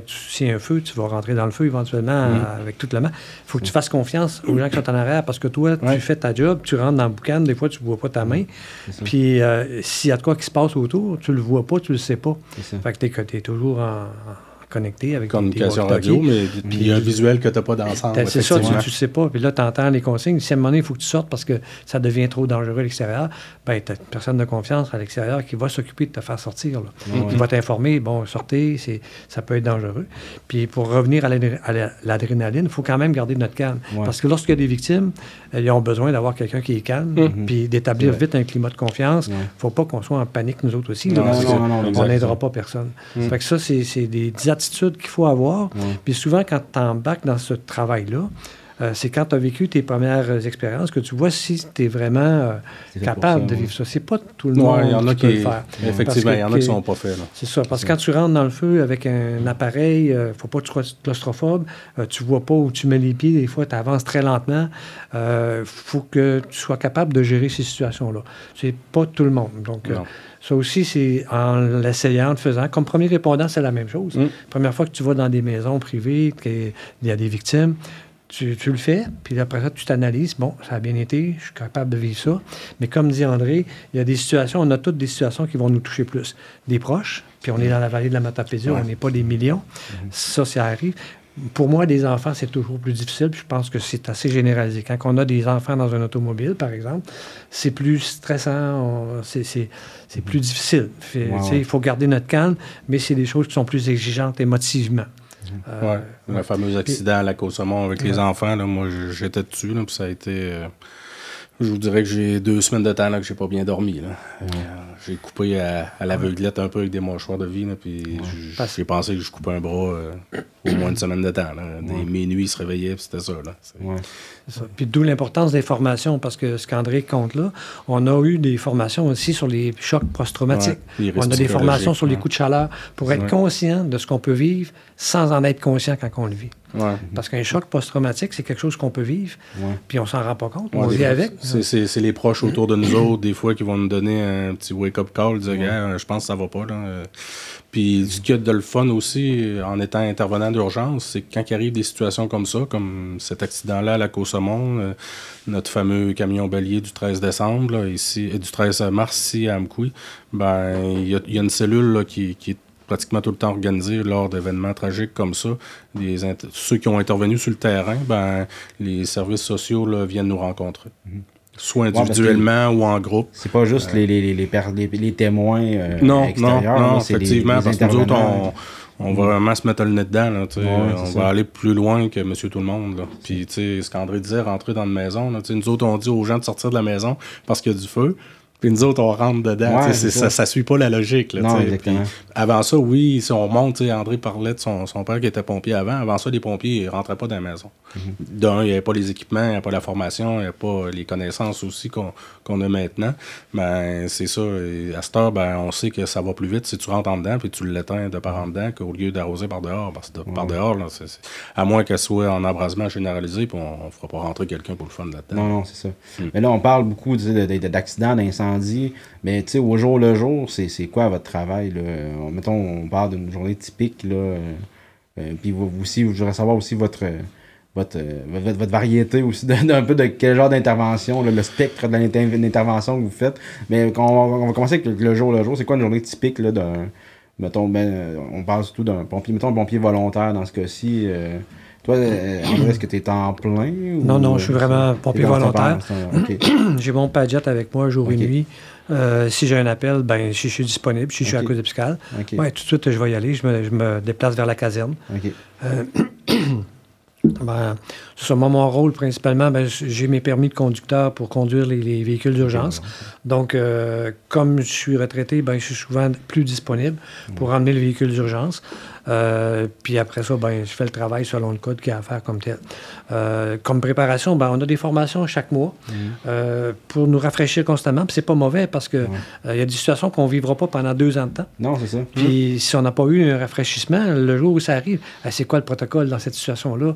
S3: s'il y a un feu, tu vas rentrer dans le feu éventuellement avec toute la main. Il faut que tu fasses confiance aux gens qui sont en arrière parce que toi, tu fais ta job, tu rentres dans le boucan, des fois, tu vois pas ta main. Puis, s'il y a de quoi qui se passe autour, tu le vois pas, tu le sais pas. Fait que tu es toujours connecté avec
S2: communication radio, mais il y a un visuel que tu n'as pas d'ensemble.
S3: C'est ça, tu ne sais pas. Puis là, tu entends les consignes. Si à un moment donné, il faut que tu sortes parce que ça devient trop dangereux à l'extérieur, tu as une personne de confiance à l'extérieur qui va s'occuper de te faire sortir. Qui va t'informer, sortez, ça peut être dangereux. Puis pour revenir à l'adrénaline, il faut quand même garder notre calme. Parce que lorsqu'il y a des victimes, ils ont besoin d'avoir quelqu'un qui est calme, puis d'établir vite un climat de confiance. Il ne faut pas qu'on soit en panique, nous autres aussi. On n'aidera pas personne. Fait que ça, c'est des attitudes qu'il faut avoir. Puis souvent, quand tu embarques dans ce travail-là, c'est quand tu as vécu tes premières expériences que tu vois si tu es vraiment capable de vivre ça. C'est pas tout le monde qui peut le faire.
S2: Effectivement, il y en a qui ne sont pas faits.
S3: C'est ça. Parce que quand tu rentres dans le feu avec un appareil, il ne faut pas que tu sois claustrophobe. Tu vois pas où tu mets les pieds. Des fois, tu avances très lentement. Faut que tu sois capable de gérer ces situations-là. C'est pas tout le monde. Donc, ça aussi, c'est en l'essayant, en le faisant. Comme premier répondant, c'est la même chose. Première fois que tu vas dans des maisons privées, qu'il y a des victimes, tu le fais, puis après ça, tu t'analyses. Bon, ça a bien été, je suis capable de vivre ça. Mais comme dit André, il y a des situations, on a toutes des situations qui vont nous toucher plus. Des proches, puis on est dans la vallée de la Matapédia, on n'est pas des millions. Ça arrive. Pour moi, des enfants, c'est toujours plus difficile. Puis je pense que c'est assez généralisé. Quand on a des enfants dans un automobile, par exemple, c'est plus stressant, c'est plus difficile. Il faut garder notre calme, mais c'est des choses qui sont plus exigeantes émotivement.
S2: Le fameux accident à la Côte-Saumon avec les enfants, là, moi, j'étais dessus, là, puis ça a été... Je vous dirais que j'ai 2 semaines de temps là, que j'ai pas bien dormi. Là. J'ai coupé à l'aveuglette un peu avec des mâchoires de vie. Là, puis j'ai pensé que je coupais un bras au moins une semaine de temps. Là. Mes nuits, il se réveillait, puis c'était ça. Là.
S3: C'est ça. Puis d'où l'importance des formations, parce que ce qu'André compte là, on a eu des formations aussi sur les chocs post-traumatiques. On a des formations sur les coups de chaleur pour être conscient de ce qu'on peut vivre sans en être conscient quand on le vit. Parce qu'un choc post-traumatique, c'est quelque chose qu'on peut vivre, puis on s'en rend pas compte. On vit avec.
S2: C'est les proches autour de nous autres, des fois, qui vont nous donner un petit wake-up call, dire je pense que ça va pas. Là. Puis ce qu'il y a de le fun aussi, en étant intervenant d'urgence, c'est que quand il arrive des situations comme ça, comme cet accident-là à la Côte-Saumon, notre fameux camion bélier du 13 décembre, là, ici, du 13 mars ici à Amkoui, ben il y a une cellule là, qui est pratiquement tout le temps organisée lors d'événements tragiques comme ça. Ceux qui ont intervenu sur le terrain, ben les services sociaux là, viennent nous rencontrer. Soit individuellement ou en groupe.
S1: C'est pas juste les témoins extérieurs.
S2: Non, effectivement, parce que nous autres, on va vraiment se mettre le nez dedans. Là, on va aller plus loin que Monsieur Tout-le-Monde. Là. Puis, ce qu'André disait, rentrer dans une maison. Là, nous autres, on dit aux gens de sortir de la maison parce qu'il y a du feu. Puis nous autres, on rentre dedans. Ça suit pas la logique. Là,
S1: non, exactement.
S2: Puis, avant ça, oui, si on monte, André parlait de son père qui était pompier avant. Avant ça, les pompiers ne rentraient pas dans la maison. D'un, il n'y avait pas les équipements, il n'y avait pas la formation, il n'y avait pas les connaissances aussi qu'on a maintenant. Ben, c'est ça. Et à cette heure, ben, on sait que ça va plus vite si tu rentres en dedans puis tu l'éteins de par en dedans qu'au lieu d'arroser par dehors. Parce que par dehors, là, à moins qu'elle soit en embrasement généralisé, puis on ne fera pas rentrer quelqu'un pour le fun là-dedans.
S1: Non, c'est ça. Mais là, on parle beaucoup d'accidents, d'incendies. Mais tu sais, au jour le jour, c'est quoi votre travail? Là? Mettons, on parle d'une journée typique. Là, puis vous aussi, je voudrais savoir aussi votre variété aussi d'un peu de quel genre d'intervention, le spectre de l'intervention que vous faites. Mais on va commencer avec le jour le jour. C'est quoi une journée typique là, mettons, on parle surtout d'un pompier, mettons un pompier volontaire dans ce cas-ci. Toi, André, est-ce que tu es en plein?
S3: Non, je suis vraiment pompier volontaire. J'ai mon Padjet avec moi jour et nuit. Si j'ai un appel, si je suis disponible, si je suis à cause fiscale, tout de suite, je vais y aller. Je me déplace vers la caserne. C'est moi, mon rôle principalement, j'ai mes permis de conducteur pour conduire les véhicules d'urgence. Donc, comme je suis retraité, je suis souvent plus disponible pour emmener le véhicule d'urgence. Puis après ça, je fais le travail selon le code qu'il y a à faire comme tel. Comme préparation, on a des formations chaque mois pour nous rafraîchir constamment. Puis c'est pas mauvais parce que y a des situations qu'on ne vivra pas pendant 2 ans de temps.
S1: Non, c'est ça.
S3: Puis si on n'a pas eu un rafraîchissement, le jour où ça arrive, c'est quoi le protocole dans cette situation-là?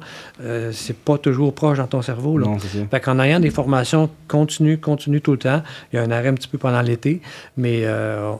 S3: C'est pas toujours proche dans ton cerveau. Là.
S1: Non, c'est ça.
S3: Fait qu'en ayant des formations continues tout le temps, il y a un arrêt un petit peu pendant l'été, mais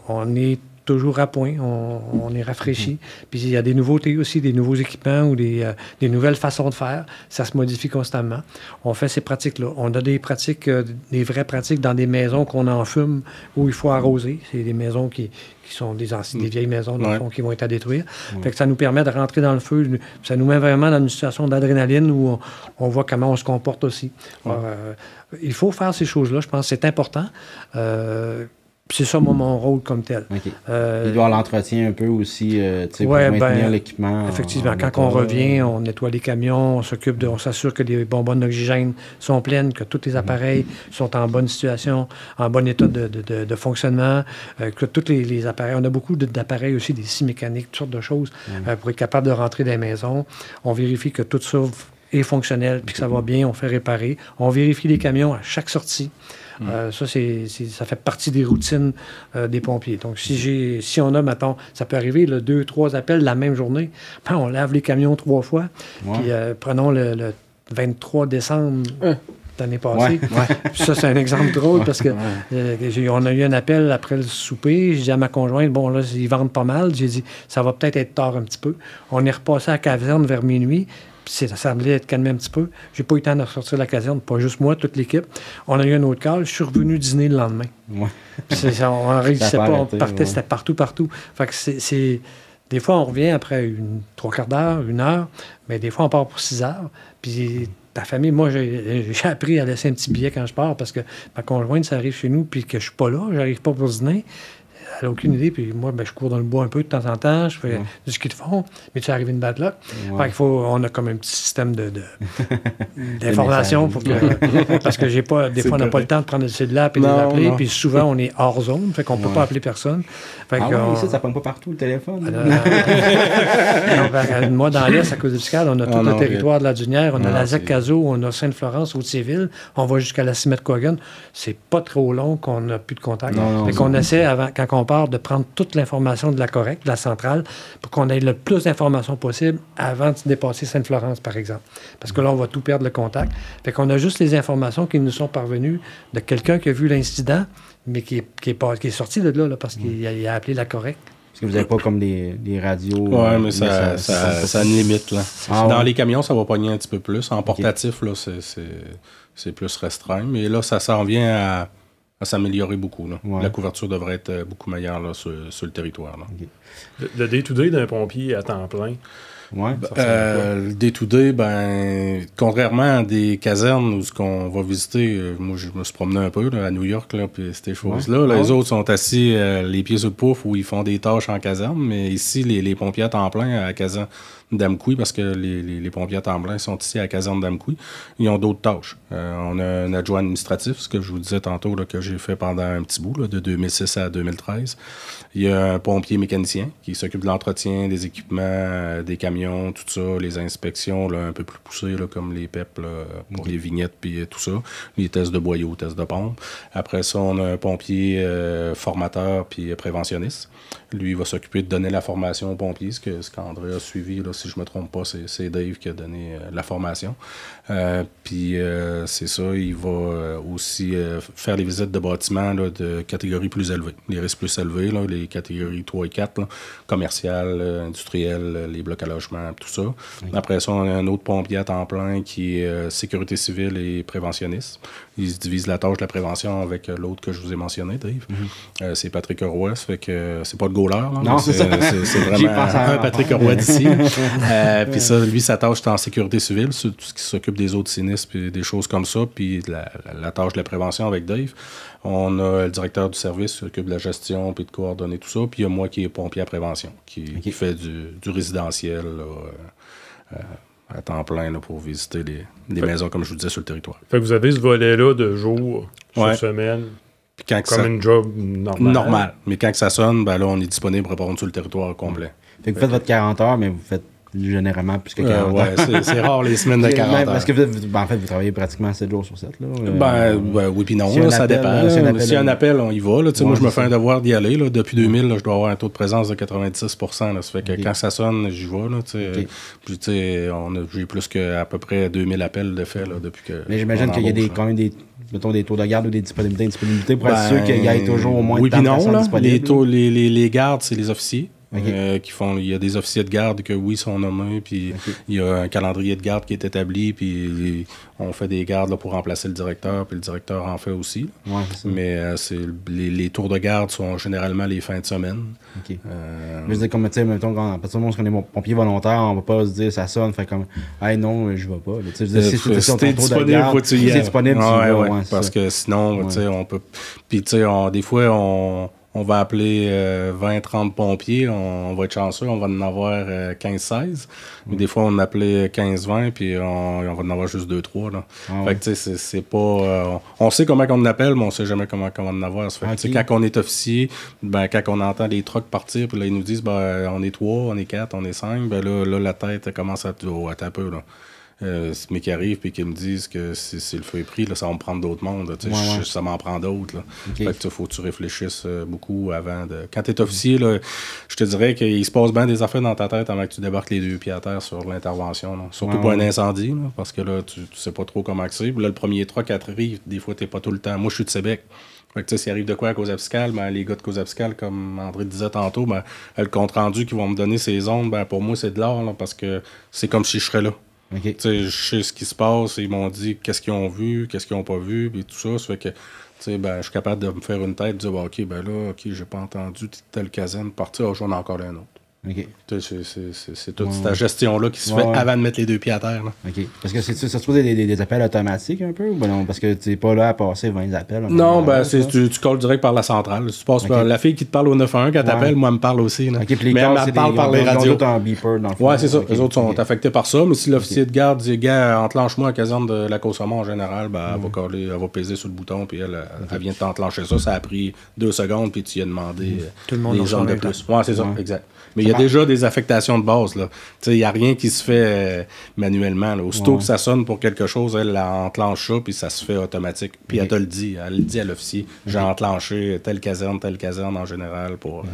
S3: on est toujours à point, on est rafraîchi. Puis il y a des nouveautés aussi, des nouveaux équipements ou des nouvelles façons de faire. Ça se modifie constamment. On fait ces pratiques-là. On a des pratiques, des vraies pratiques dans des maisons qu'on enfume où il faut arroser. C'est des maisons qui sont des vieilles maisons dans le fond, qui vont être à détruire. Fait que ça nous permet de rentrer dans le feu. Ça nous met vraiment dans une situation d'adrénaline où on voit comment on se comporte aussi. Alors, il faut faire ces choses-là. Je pense que c'est important. C'est ça, mon rôle comme tel.
S1: Il doit y avoir l'entretien un peu aussi, pour maintenir l'équipement.
S3: Effectivement, quand on revient, on nettoie les camions, on s'assure que les bonbonnes d'oxygène sont pleines, que tous les appareils sont en bonne situation, en bon état de fonctionnement, que tous les appareils, on a beaucoup d'appareils aussi, des scies mécaniques, toutes sortes de choses, pour être capable de rentrer dans les maisons. On vérifie que tout ça est fonctionnel, puis que ça va bien, on fait réparer. On vérifie les camions à chaque sortie. Ça fait partie des routines des pompiers. Donc, si on a, mettons, ça peut arriver, 2, 3 appels la même journée, on lave les camions 3 fois. Puis, prenons le 23 décembre l'année passée. Ça, c'est un exemple drôle parce que on a eu un appel après le souper. J'ai dit à ma conjointe, bon, là, ils vendent pas mal. J'ai dit, ça va peut-être être tard un petit peu. On est repassé à la caserne vers minuit. Ça semblait être calmé un petit peu. J'ai pas eu le temps de ressortir de la caserne, pas juste moi, toute l'équipe. On a eu un autre call. Je suis revenu dîner le lendemain. On ne réussissait pas, on partait, c'était partout. Fait que des fois, on revient après 3/4 d'heure, 1 heure, mais des fois, on part pour 6 heures. Puis ta famille, moi, j'ai appris à laisser un petit billet quand je pars parce que ma conjointe, ça arrive chez nous, puis que je suis pas là, j'arrive pas pour dîner. Elle n'a aucune idée. Puis moi, je cours dans le bois un peu de temps en temps. Je fais du ski de fond. Mais tu es arrivé une bad luck. Fait qu'il on a comme un petit système d'information. Parce que des fois, on n'a pas le temps de prendre le cellulaire et de les appeler. Puis souvent, on est hors zone. Fait qu'on ne peut pas appeler personne. Fait
S1: ici, ça ne pogne pas partout, le téléphone.
S3: Moi, dans l'Est, à cause du fiscal, on a tout le territoire de la Dunière. On a la Zac-Cazo, on a Sainte-Florence, Haute-Séville. On va jusqu'à la Cimet-Quagan. C'est pas trop long qu'on n'a plus de contact. Fait qu'on essaie, quand on part, de prendre toute l'information de la correcte, de la centrale, pour qu'on ait le plus d'informations possible avant de dépasser Sainte-Florence, par exemple. Parce que là, on va tout perdre le contact. Fait qu'on a juste les informations qui nous sont parvenues de quelqu'un qui a vu l'incident, mais qui est sorti de là parce qu'il a appelé la correcte.
S1: Parce que vous n'avez pas comme des radios...
S2: Oui, mais ça a une limite. Là. Dans les camions, ça va pogner un petit peu plus. En portatif, là, c'est plus restreint. Mais là, ça s'en vient à s'améliorer beaucoup. Là. La couverture devrait être beaucoup meilleure là, sur le territoire. Là.
S4: Le day-to-day d'un pompier à temps plein,
S2: le day-to-day, contrairement à des casernes où on va visiter, moi je me suis promené un peu là, à New York, là, puis ces choses-là. Les autres sont assis les pieds sur le pouf où ils font des tâches en caserne, mais ici, les pompiers à temps plein à la caserne d'Amqui, parce que les pompiers à temps plein sont ici à la caserne d'Amqui, ils ont d'autres tâches. On a un adjoint administratif, ce que je vous disais tantôt, là, que j'ai fait pendant un petit bout, là, de 2006 à 2013. Il y a un pompier mécanicien qui s'occupe de l'entretien des équipements, des camions, tout ça, les inspections là, un peu plus poussées, là, comme les PEP là, pour les vignettes puis tout ça, les tests de boyaux, tests de pompe. Après ça, on a un pompier formateur puis préventionniste. Lui, il va s'occuper de donner la formation aux pompiers, ce qu'André a suivi, là, si je ne me trompe pas, c'est Dave qui a donné la formation. Puis c'est ça, il va aussi faire les visites de bâtiments là, de catégories plus élevées, les risques plus élevés, là, les catégories 3 et 4, là, commerciales, industrielles, les blocs à logement, tout ça. Après ça, on a un autre pompier à temps plein qui est sécurité civile et préventionniste. Il se divise la tâche de la prévention avec l'autre que je vous ai mentionné, Dave. C'est Patrick Roy, ça fait que c'est pas le goaler, là,
S1: non, c'est
S2: vraiment un Patrick Roy d'ici. Puis ça, lui, sa tâche est en sécurité civile, tout ce qui s'occupe des autres sinistres puis des choses comme ça, puis la tâche de la prévention avec Dave. On a le directeur du service qui s'occupe de la gestion puis de coordonner tout ça, puis il y a moi qui est pompier à prévention, qui fait du résidentiel là, à temps plein là, pour visiter des maisons, comme je vous disais, sur le territoire.
S4: Fait que vous avez ce volet-là de jour sur semaine, comme une job normale.
S2: Mais quand ça sonne, là, on est disponible pour répondre sur le territoire complet.
S1: Fait que vous faites votre 40 heures, mais vous faites généralement plus que 40 heures.
S2: C'est rare les semaines de 40 heures.
S1: Parce que en fait, vous travaillez pratiquement 7 jours sur 7. Là.
S2: Oui, puis non, ça dépend. S'il y a un appel, on y va. Là. Moi, je me fais un devoir d'y aller. Là. Depuis 2000, là, je dois avoir un taux de présence de 96%. Là. Ça fait que quand ça sonne, j'y vais. Là, puis, j'ai plus qu'à peu près 2000 appels de fait là, depuis que.
S1: Mais j'imagine qu'il y a quand même des taux de garde ou des disponibilités pour être sûr qu'il y ait toujours au moins de temps de personnes disponibles.
S2: Les gardes, c'est les officiers. Il y a des officiers de garde que sont nommés, puis il y a un calendrier de garde qui est établi, puis on fait des gardes là, pour remplacer le directeur, puis le directeur en fait aussi. Mais les tours de garde sont généralement les fins de semaine.
S1: Mais je dis comme, tu sais, mettons, quand on est pompier volontaire, on va pas se dire ça sonne, fait comme, hey non, je vais pas. Si
S2: t'es disponible, faut que tu y ailles.
S1: C'est disponible,
S2: parce que sinon, tu sais, on peut. Puis, tu sais, des fois, on va appeler 20-30 pompiers, on va être chanceux, on va en avoir 15-16. Mais des fois, on appelait 15-20, puis on va en avoir juste 2-3. Là. Fait que, tu sais, c'est pas... on sait comment on appelle, mais on sait jamais comment on va en avoir. Ça fait que, quand on est officier, quand on entend les trucks partir, puis là, ils nous disent, on est 3, on est 4, on est 5, là, la tête commence à... Oh, attends un peu, là. Mais qui arrivent et qui me disent que si le feu est pris, là, ça va me prendre d'autres mondes. Ça m'en prend d'autres. Fait que faut que tu réfléchisses beaucoup avant de. Quand tu es officier, là, je te dirais qu'il se passe bien des affaires dans ta tête avant que tu débarques les deux pieds à terre sur l'intervention. Là. Surtout pour un incendie, là, parce que là, tu sais pas trop comment c'est. Là, le premier truc qui arrive, des fois, t'es pas tout le temps. Moi, je suis de Sébec. Fait que, s'il arrive de quoi à Cause Fiscale, les gars de Cause Fiscale, comme André disait tantôt, le compte-rendu qu'ils vont me donner ces ondes, pour moi, c'est de l'or, là, parce que c'est comme si je serais là. Je sais ce qui se passe, ils m'ont dit qu'est-ce qu'ils ont vu, qu'est-ce qu'ils n'ont pas vu, puis tout ça. Ça fait que je suis capable de me faire une tête, de dire j'ai pas entendu telle caserne partir, j'en ai encore un autre.
S1: OK.
S2: C'est toute cette gestion-là qui se fait avant de mettre les 2 pieds à terre. Là.
S1: OK. Parce que ça se trouve des appels automatiques un peu? Ben non, parce que tu n'es pas là à passer 20 appels.
S2: Non, tu colles direct par la centrale. Tu passes par la fille qui te parle au 911 quand t'appelles, moi, elle me parle aussi. Là.
S1: Okay,
S2: mais elle me parle par les radios.
S1: En beeper, dans le fond.
S2: Ouais, c'est ça. Les autres sont affectés par ça. Mais si l'officier de garde dit, gars, enclenche-moi la caserne de la Côte-Saumon en général, elle va peser sur le bouton, puis elle vient de t'enclencher ça. Ça a pris 2 secondes, puis tu y as demandé des hommes de plus. Ouais, c'est ça, exact. Mais il y a déjà des affectations de base. Il n'y a rien qui se fait manuellement. Là. Aussitôt que ça sonne pour quelque chose, elle enclenche ça, puis ça se fait automatique. Puis elle te le dit. Elle le dit à l'officier. J'ai enclenché telle caserne en général pour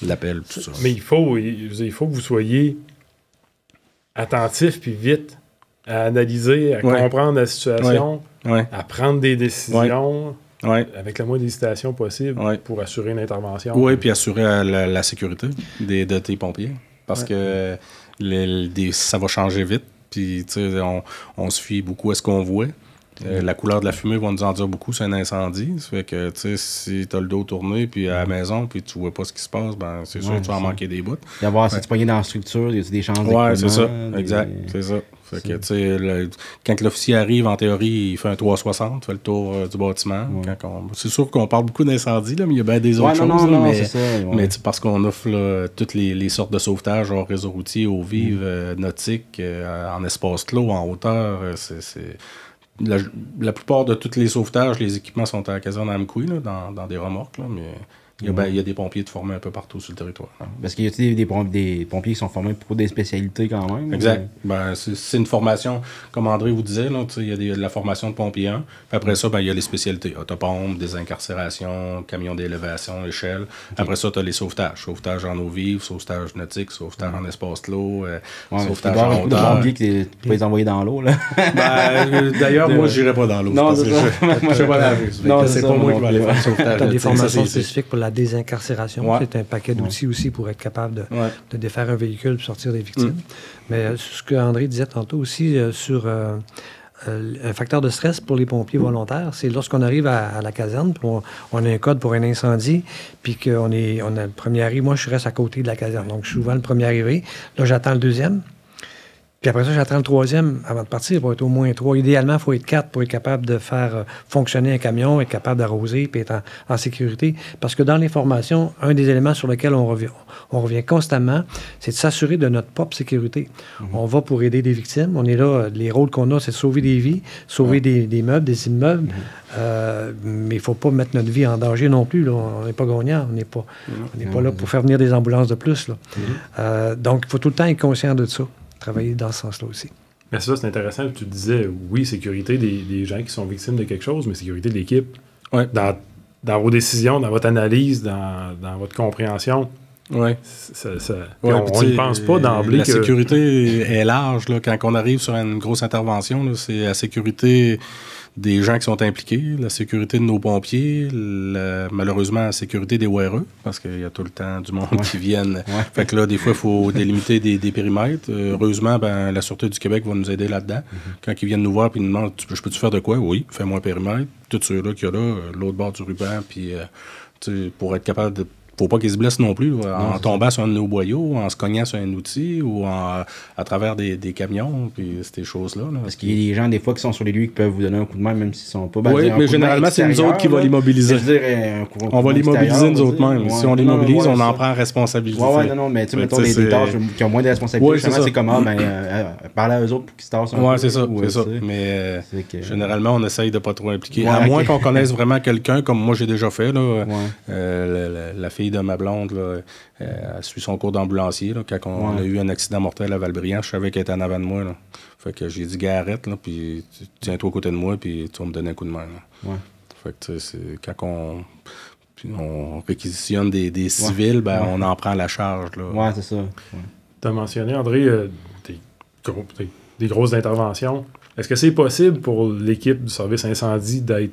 S2: l'appel, tout ça.
S4: Mais il faut que vous soyez attentif puis vite à analyser, à comprendre la situation, à prendre des décisions. Avec le moins d'hésitation possible pour assurer une intervention.
S2: Oui, puis assurer la sécurité de tes pompiers. Parce que ça va changer vite. Puis, on se fie beaucoup à ce qu'on voit. La couleur de la fumée va nous en dire beaucoup, c'est un incendie. Ça fait que, si tu as le dos tourné, puis à la maison, puis tu vois pas ce qui se passe, ben c'est sûr que tu vas en manquer des bouts.
S1: D'avoir, si tu pognes dans la structure, il y a des chances d'équipement.
S2: Oui, c'est ça. Exact. C'est ça. Fait que, quand l'officier arrive, en théorie, il fait un 360, fait le tour du bâtiment. C'est sûr qu'on parle beaucoup d'incendie, mais il y a bien des autres choses. Mais parce qu'on offre toutes les sortes de sauvetage, genre réseau routier, eau vive, nautique, en espace clos, en hauteur, la plupart de tous les sauvetages, les équipements sont à la caserne Amkoui, dans des remorques, là, mais il y a des pompiers formés un peu partout sur le territoire.
S1: Parce qu'il y a des pompiers qui sont formés pour des spécialités quand même.
S2: Exact. C'est une formation, comme André vous disait, il y a de la formation de pompier 1. Puis après ça, il y a les spécialités. Autopompe, désincarcération, camion d'élévation, échelle. Après ça, tu as les sauvetages. Sauvetage en eau vive, sauvetage nautique, sauvetage en espace clos, sauvetage en hauteur.
S1: Tu peux les envoyer dans l'eau.
S2: D'ailleurs, moi, je n'irai pas dans l'eau.
S1: Non, c'est ça.
S2: Je ne sais pas laver. C'est pas moi qui vais aller faire le sauvetage.
S3: Tu as des formations spécifiques pour la désincarcération. C'est un paquet d'outils aussi pour être capable de défaire un véhicule et sortir des victimes. Mais ce que André disait tantôt aussi sur un facteur de stress pour les pompiers volontaires, c'est lorsqu'on arrive à la caserne, puis on a un code pour un incendie, puis qu'on a le premier arrivé. Moi, je reste à côté de la caserne. Donc, je suis souvent le premier arrivé. Là, j'attends le deuxième. Puis après ça, j'attends le troisième avant de partir pour être au moins 3. Idéalement, il faut être 4 pour être capable de faire fonctionner un camion, être capable d'arroser puis être en sécurité. Parce que dans les formations, un des éléments sur lesquels on revient constamment, c'est de s'assurer de notre propre sécurité. On va pour aider des victimes. On est là, les rôles qu'on a, c'est de sauver des vies, sauver des meubles, des immeubles. Mais il ne faut pas mettre notre vie en danger non plus. Là. On n'est pas gagnant. On n'est pas là pour faire venir des ambulances de plus. Là. Donc, il faut tout le temps être conscient de ça. Travailler dans ce sens-là aussi.
S4: Mais ça, c'est intéressant. Tu disais, oui, sécurité des gens qui sont victimes de quelque chose, mais sécurité de l'équipe. Dans vos décisions, dans votre analyse, dans votre compréhension.
S2: Oui.
S4: On n'y pense pas d'emblée.
S2: La sécurité est large. Là, quand on arrive sur une grosse intervention, là, c'est la sécurité des gens qui sont impliqués, la sécurité de nos pompiers, malheureusement la sécurité des ORE, parce qu'il y a tout le temps du monde qui viennent. Fait que là, des fois, il faut délimiter des périmètres. Heureusement, la Sûreté du Québec va nous aider là-dedans. Quand ils viennent nous voir et ils nous demandent « Je peux-tu faire de quoi? » Oui, fais-moi un périmètre. Tous ceux-là qu'il y a là, l'autre bord du ruban, puis pour être capable de... Faut pas qu'ils se blessent non plus, en tombant sur un de nos boyaux, en se cognant sur un outil ou à travers des camions, puis ces choses-là.
S1: Parce qu'il y a des gens, des fois, qui sont sur les lieux qui peuvent vous donner un coup de main, même s'ils sont pas...
S2: Oui, mais généralement, c'est nous autres qui va l'immobiliser. On va l'immobiliser nous autres mêmes. Si on l'immobilise, on en prend responsabilité.
S1: Mais tu sais, mettons des tâches qui ont moins de responsabilité. C'est comme, parler à eux autres pour qu'ils se tassent un peu.
S2: Oui, c'est ça. Mais généralement, on essaye de pas trop impliquer. À moins qu'on connaisse vraiment quelqu'un, comme moi j'ai déjà fait, la fille de ma blonde, là, elle suit son cours d'ambulancier. Là, quand on a eu un accident mortel à Valbriand, je savais qu'elle était en avant de moi. Là. Fait que j'ai dit, gars, arrête, là, puis tiens-toi à côté de moi, puis tu vas me donner un coup de main. Fait que c'est quand on réquisitionne des civils, on en prend la charge. Là.
S1: Ouais, c'est ça.
S4: Tu as mentionné, André, des grosses interventions. Est-ce que c'est possible pour l'équipe du service incendie d'être...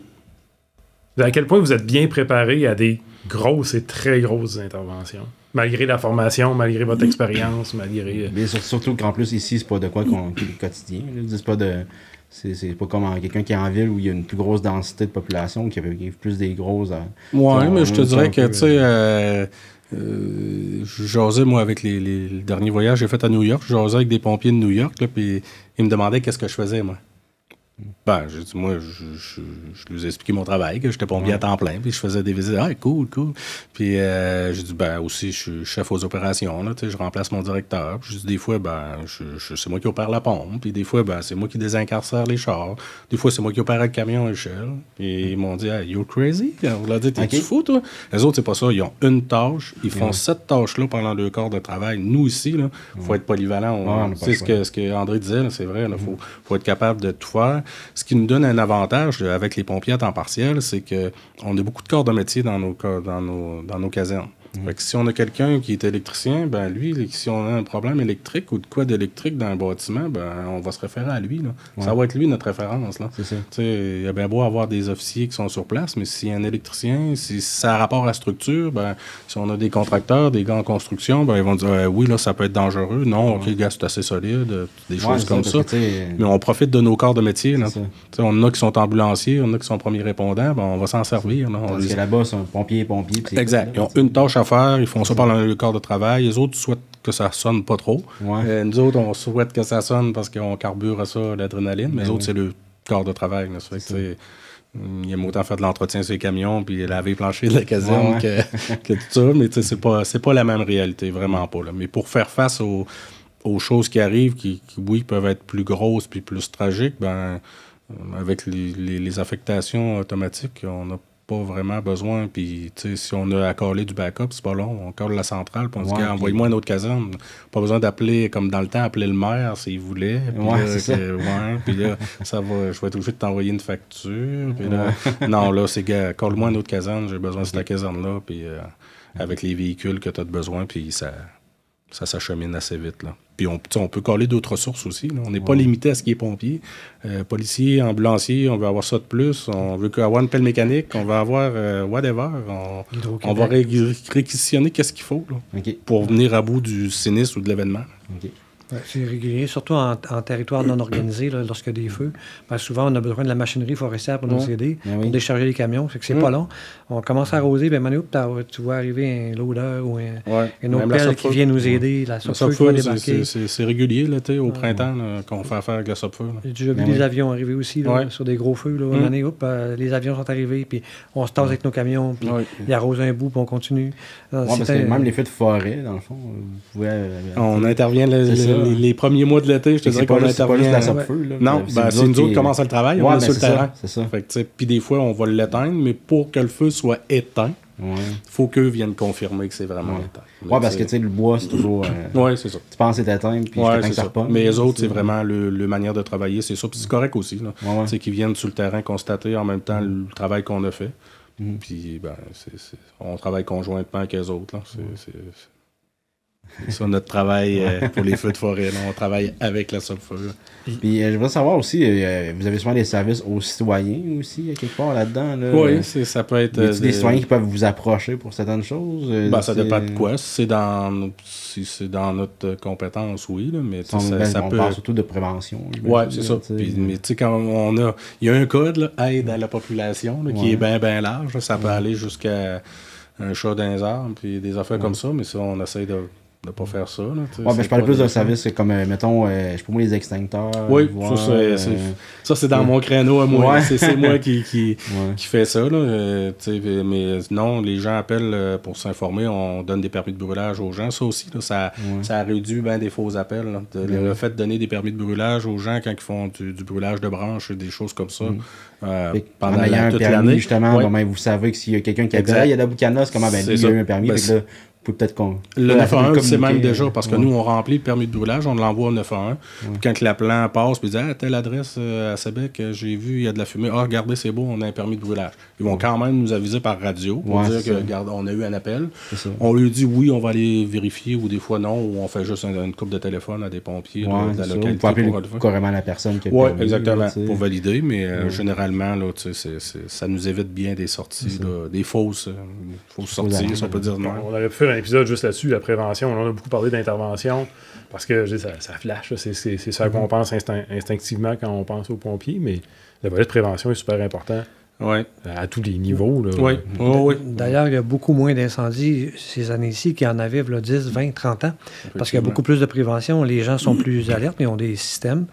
S4: À quel point vous êtes bien préparé à des grosses et très grosses interventions? Malgré la formation, malgré votre expérience, malgré...
S1: Mais surtout qu'en plus, ici, c'est pas de quoi qu'on est quotidien. C'est pas de... C'est pas comme quelqu'un qui est en ville où il y a une plus grosse densité de population, qui a plus des grosses...
S2: Ouais, mais je te dirais que, tu sais... je jasais, moi, avec les derniers voyages que j'ai fait à New York. Je jasais avec des pompiers de New York, là, puis ils me demandaient qu'est-ce que je faisais, moi. Ben, j'ai dit, moi, je lui ai expliqué mon travail, que j'étais pompier à temps plein, puis je faisais des visites. Ah, cool. Puis j'ai dit, ben, aussi, je suis chef aux opérations, là, tu sais, je remplace mon directeur. Puis j'ai dit, des fois, ben, c'est moi qui opère la pompe, puis des fois, ben, c'est moi qui désincarcère les chars. Des fois, c'est moi qui opère le camion à échelle. Puis ils m'ont dit, hey, you're crazy? On leur a dit, t'es-tu fou, toi? Les autres, c'est pas ça. Ils ont une tâche. Ils font cette tâche-là pendant 2 quarts de travail. Nous, ici, il faut être polyvalent. Tu sais, ce que André disait, là, c'est vrai, il faut être capable de tout faire. Ce qui nous donne un avantage avec les pompiers à temps partiel, c'est qu'on a beaucoup de corps de métier dans nos casernes. Fait que si on a quelqu'un qui est électricien, ben lui, si on a un problème électrique ou de quoi d'électrique dans un bâtiment, ben on va se référer à lui. Là. Ça va être lui notre référence. Là.
S1: C'est ça.
S2: Il y a bien beau avoir des officiers qui sont sur place, mais s'il y a un électricien, si ça a rapport à la structure, ben si on a des contracteurs, des gars en construction, ben ils vont dire oui, là, ça peut être dangereux. Non, OK, le gars, c'est assez solide, des choses comme ça. Mais on profite de nos corps de métier. Là. On en a qui sont ambulanciers, on en a qui sont premiers répondants, ben on va s'en servir. Là.
S1: Parce que là-bas, c'est un pompier.
S2: Exact. Ils ont une tâche à faire, ils font ça pendant le corps de travail. Les autres souhaitent que ça sonne pas trop. Nous autres, on souhaite que ça sonne parce qu'on carbure à ça l'adrénaline, mais les autres, c'est le corps de travail. Là. Ça fait que, il aime autant faire de l'entretien sur les camions puis laver les planchers de la caserne que tout ça, mais c'est pas la même réalité, vraiment pas. Là. Mais pour faire face aux choses qui arrivent, qui peuvent être plus grosses puis plus tragiques, ben avec les affectations automatiques, on n'a pas vraiment besoin. Puis, tu sais, si on a à coller du backup, c'est pas long. On colle la centrale, puis on dit, envoyez-moi une autre caserne. Pas besoin d'appeler, comme dans le temps, appeler le maire s'il voulait. Puis puis là, ça va, je vais être obligé de t'envoyer une facture. Puis là, non, là, c'est, gars, colle-moi une autre caserne, j'ai besoin de cette caserne-là, puis avec les véhicules que tu as besoin, puis ça s'achemine assez vite, là. Puis on peut coller d'autres sources aussi. Là. On n'est pas limité à ce qui est pompier. Policier, ambulancier, on veut avoir ça de plus. On veut avoir une pelle mécanique. On veut avoir whatever. On va réquisitionner qu'est-ce qu'il faut là, pour venir à bout du sinistre ou de l'événement.
S3: C'est régulier, surtout en territoire non organisé, là, lorsqu'il y a des feux. Ben, souvent, on a besoin de la machinerie forestière pour nous aider, pour décharger les camions. C'est que c'est pas long. On commence à arroser, ben Manu, tu vois arriver un loader ou une autre pelle qui vient nous aider. La Sopfeu qui va débarquer.
S2: C'est régulier là, au printemps qu'on fait affaire avec la Sopfeu.
S3: J'ai déjà vu des avions arriver aussi là, sur des gros feux. Là, une année, les avions sont arrivés, puis on se tasse avec nos camions, puis ils arrosent un bout, puis on continue.
S1: Parce que même les feux de forêt, dans le fond,
S2: on intervient les premiers mois de l'été, je te dirais qu'on intervient.
S1: C'est pas juste la Sopfeu, là.
S2: Non, c'est nous autres qui commençons le travail, on est sur le terrain.
S1: C'est ça.
S2: Puis des fois, on va l'éteindre, mais pour que le feu soit éteint, il faut qu'eux viennent confirmer que c'est vraiment éteint.
S1: Oui, parce que tu sais, le bois, c'est toujours.
S2: Oui, c'est ça.
S1: Tu penses que c'est éteint, puis
S2: c'est ça. Mais les autres, c'est vraiment le manière de travailler, c'est ça. Puis c'est correct aussi, là. C'est qu'ils viennent sur le terrain constater en même temps le travail qu'on a fait. Puis, ben, on travaille conjointement avec les autres, là. C'est ça notre travail pour les feux de forêt. Là. On travaille avec la Sopfeu.
S1: Puis je voudrais savoir aussi, vous avez souvent des services aux citoyens aussi, quelque part là-dedans. Là.
S2: Oui, ça peut être...
S1: des citoyens qui peuvent vous approcher pour certaines choses?
S2: Ça dépend de quoi. Si c'est dans notre compétence, oui. Là, mais ça
S1: on
S2: peut...
S1: parle surtout de prévention.
S2: Oui, c'est ça. Puis, mais tu sais, quand il y a un code, là, aide à la population, là, qui est bien large. Là, ça peut aller jusqu'à un chat dans les arbres, puis des affaires comme ça. Mais ça, on essaie de pas faire ça. Là,
S1: mais je parlais plus d'un service comme, mettons, je sais pas moi, les extincteurs.
S2: Oui, ça c'est dans mon créneau à moi. C'est moi qui fait ça. Là, mais non, les gens appellent pour s'informer. On donne des permis de brûlage aux gens. Ça aussi, là, ça réduit bien des faux appels. Là. Le fait de donner des permis de brûlage aux gens quand ils font du brûlage de branches et des choses comme ça.
S1: Pendant toute l'année, justement, vous savez que s'il y a quelqu'un qui a dit il y a de la boucana, c'est comment lui, il a eu un permis. Peut-être qu'on...
S2: Le 911, c'est même déjà, parce que nous, on remplit le permis de brûlage, on l'envoie au 911. Puis quand la plan passe, puis il dit « telle adresse à Sébec, j'ai vu, il y a de la fumée. Ah, regardez, c'est beau, on a un permis de brûlage. » Ils vont quand même nous aviser par radio pour dire que, regarde, on a eu un appel. On lui dit oui, on va aller vérifier, ou des fois non, ou on fait juste une coupe de téléphone à des pompiers de la localité.
S1: Pour appeler carrément la personne qui a
S2: permis. Oui, exactement, pour valider, mais généralement, là, ça nous évite bien des sorties, des fausses sorties, si on peut dire non.
S4: On aurait pu un épisode juste là-dessus, la prévention. On a beaucoup parlé d'intervention parce que ça flash. C'est ça qu'on pense instinctivement quand on pense aux pompiers, mais le volet de prévention est super important.
S2: Ouais.
S4: À tous les niveaux. Là.
S2: Oui. Oui.
S3: D'ailleurs, il y a beaucoup moins d'incendies ces années-ci qu'il y en avait il y a 10, 20, 30 ans. Parce qu'il y a beaucoup plus de prévention. Les gens sont plus alertes, mais ils ont des systèmes.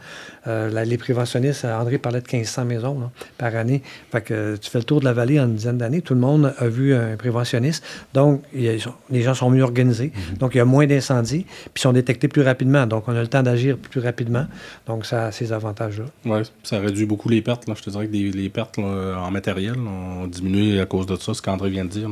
S3: Les préventionnistes, André parlait de 1500 maisons là, par année. Fait que tu fais le tour de la vallée en une dizaine d'années. Tout le monde a vu un préventionniste. Donc, les gens sont mieux organisés. Donc, il y a moins d'incendies. Puis, ils sont détectés plus rapidement. Donc, on a le temps d'agir plus rapidement. Donc, ça a ces avantages-là.
S2: Oui, ça réduit beaucoup les pertes. Là. Je te dirais que les pertes là, en matériel ont diminué à cause de ça, ce qu'André vient de dire.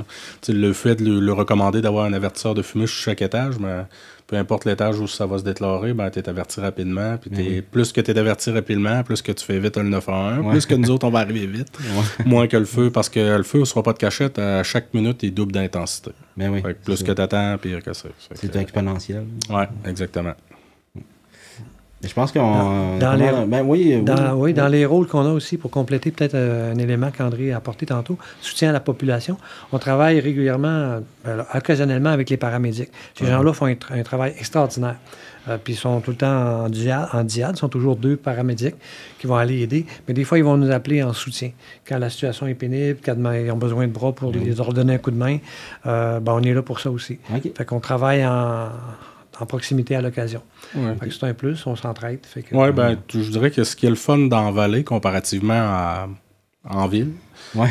S2: Le fait de le recommander d'avoir un avertisseur de fumée sur chaque étage, mais peu importe l'étage où ça va se déclarer, ben, tu es averti rapidement. Puis plus que tu es averti rapidement, plus que tu fais vite le 911, plus que nous autres, on va arriver vite. Moins que le feu, parce que le feu ne sera pas de cachette. À chaque minute, il double d'intensité.
S1: Ben oui,
S2: plus que tu attends, pire que ça.
S1: C'est exponentiel.
S2: Oui, exactement.
S1: Je pense qu'on...
S3: Dans les rôles qu'on a aussi, pour compléter peut-être un élément qu'André a apporté tantôt, soutien à la population, on travaille régulièrement, occasionnellement avec les paramédics. Ces gens-là font un travail extraordinaire. Puis ils sont tout le temps en diade, sont toujours 2 paramédics qui vont aller aider. Mais des fois, ils vont nous appeler en soutien. Quand la situation est pénible, quand ils ont besoin de bras pour leur donner un coup de main, on est là pour ça aussi. Okay. Fait qu'on travaille en proximité à l'occasion.
S2: Ouais.
S3: Fait que c'est un plus, on s'entraide.
S2: Oui, je dirais que ce qui est le fun dans la vallée comparativement en ville,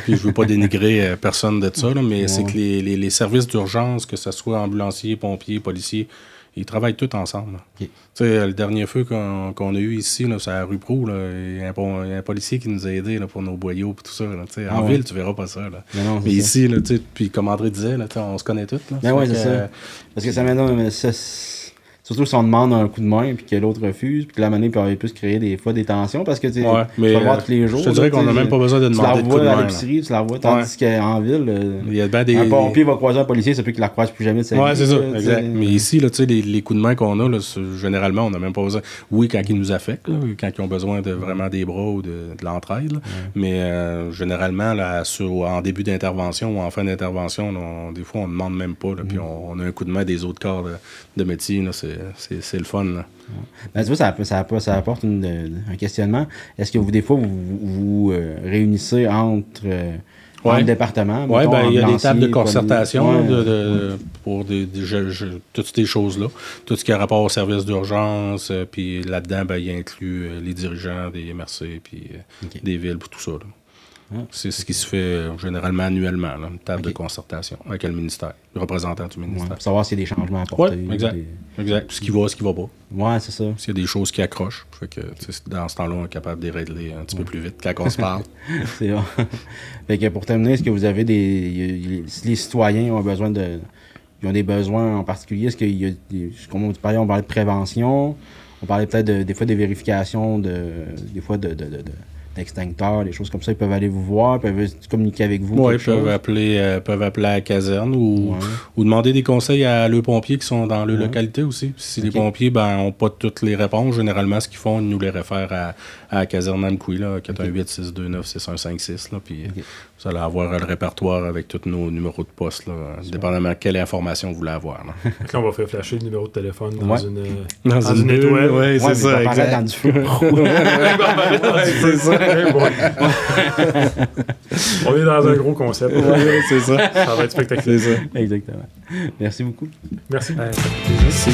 S2: puis je veux pas dénigrer personne de ça, là, mais c'est que les services d'urgence, que ce soit ambulanciers, pompiers, policiers, ils travaillent tous ensemble. Okay. Le dernier feu qu'on a eu ici, là, c'est à rue Proulx, il y a un policier qui nous a aidés là, pour nos boyaux et tout ça. Là, en ville, tu verras pas ça. Là. Mais ici, puis comme André disait, là, on se connaît tous.
S1: Ben oui, c'est ça. Parce que ça maintenant, surtout si on demande un coup de main puis que l'autre refuse, puis que la monnaie peut créer des fois des tensions parce que tu vas voir tous les jours.
S2: Je te dirais qu'on n'a même pas besoin de demander de coup de main. Tu la vois à
S1: l'épicerie, tu la vois, tandis qu'en ville,
S2: il y a un
S1: pompier va croiser un policier, ça peut qu'il la croise plus jamais de sa vie.
S2: Oui, c'est ça, exact. Mais ici, là, les coups de main qu'on a, là, généralement, on n'a même pas besoin. Oui, quand ils nous affectent, là, quand ils ont besoin de vraiment des bras ou de l'entraide, là. Mais généralement, là, en début d'intervention ou en fin d'intervention, des fois, on ne demande même pas, puis on a un coup de main des autres corps de métier, là, c'est le fun. Là.
S1: Ben, tu vois, ça apporte un questionnement. Est-ce que des fois, vous réunissez entre départements?
S2: Oui, il y a des tables de concertation pour toutes ces choses-là. Tout ce qui a rapport au service d'urgence, puis là-dedans, il inclut les dirigeants des MRC, puis des villes, pour tout ça. Là. C'est ce qui se fait généralement annuellement, là, une table de concertation avec le ministère, le représentant du ministère.
S1: Pour savoir s'il y a des changements à apporter.
S2: Oui, exact. Ce qui va, ce qui va pas.
S1: Oui, c'est ça.
S2: S'il y a des choses qui accrochent, fait que, dans ce temps-là, on est capable de les régler un petit peu plus vite quand on se parle.
S1: C'est vrai. Fait que pour terminer, est-ce que vous avez si les citoyens ont besoin ils ont des besoins en particulier, est-ce qu'il y a comme on parlait de prévention, on parlait peut-être des fois des vérifications des fois d'extincteurs, des choses comme ça, ils peuvent aller vous voir, peuvent communiquer avec vous.
S2: Oui, ils peuvent appeler à la caserne ou demander des conseils à leurs pompiers qui sont dans leur localité aussi. Si les pompiers n'ont pas toutes les réponses, généralement, ce qu'ils font, ils nous les réfèrent à la caserne Amkoui, 418-629-6156. Puis vous allez avoir le répertoire avec tous nos numéros de poste, là, dépendamment de quelle information vous voulez avoir. Là.
S4: Là, on va faire flasher le numéro de téléphone dans une étoile.
S2: Oui, c'est ça, exact.
S1: Dans du feu.
S2: C'est ça.
S4: On est dans un gros concept.
S2: C'est ça.
S4: Ça va être spectaculaire.
S2: C'est ça.
S1: Exactement. Merci beaucoup.
S4: Merci.
S3: Merci.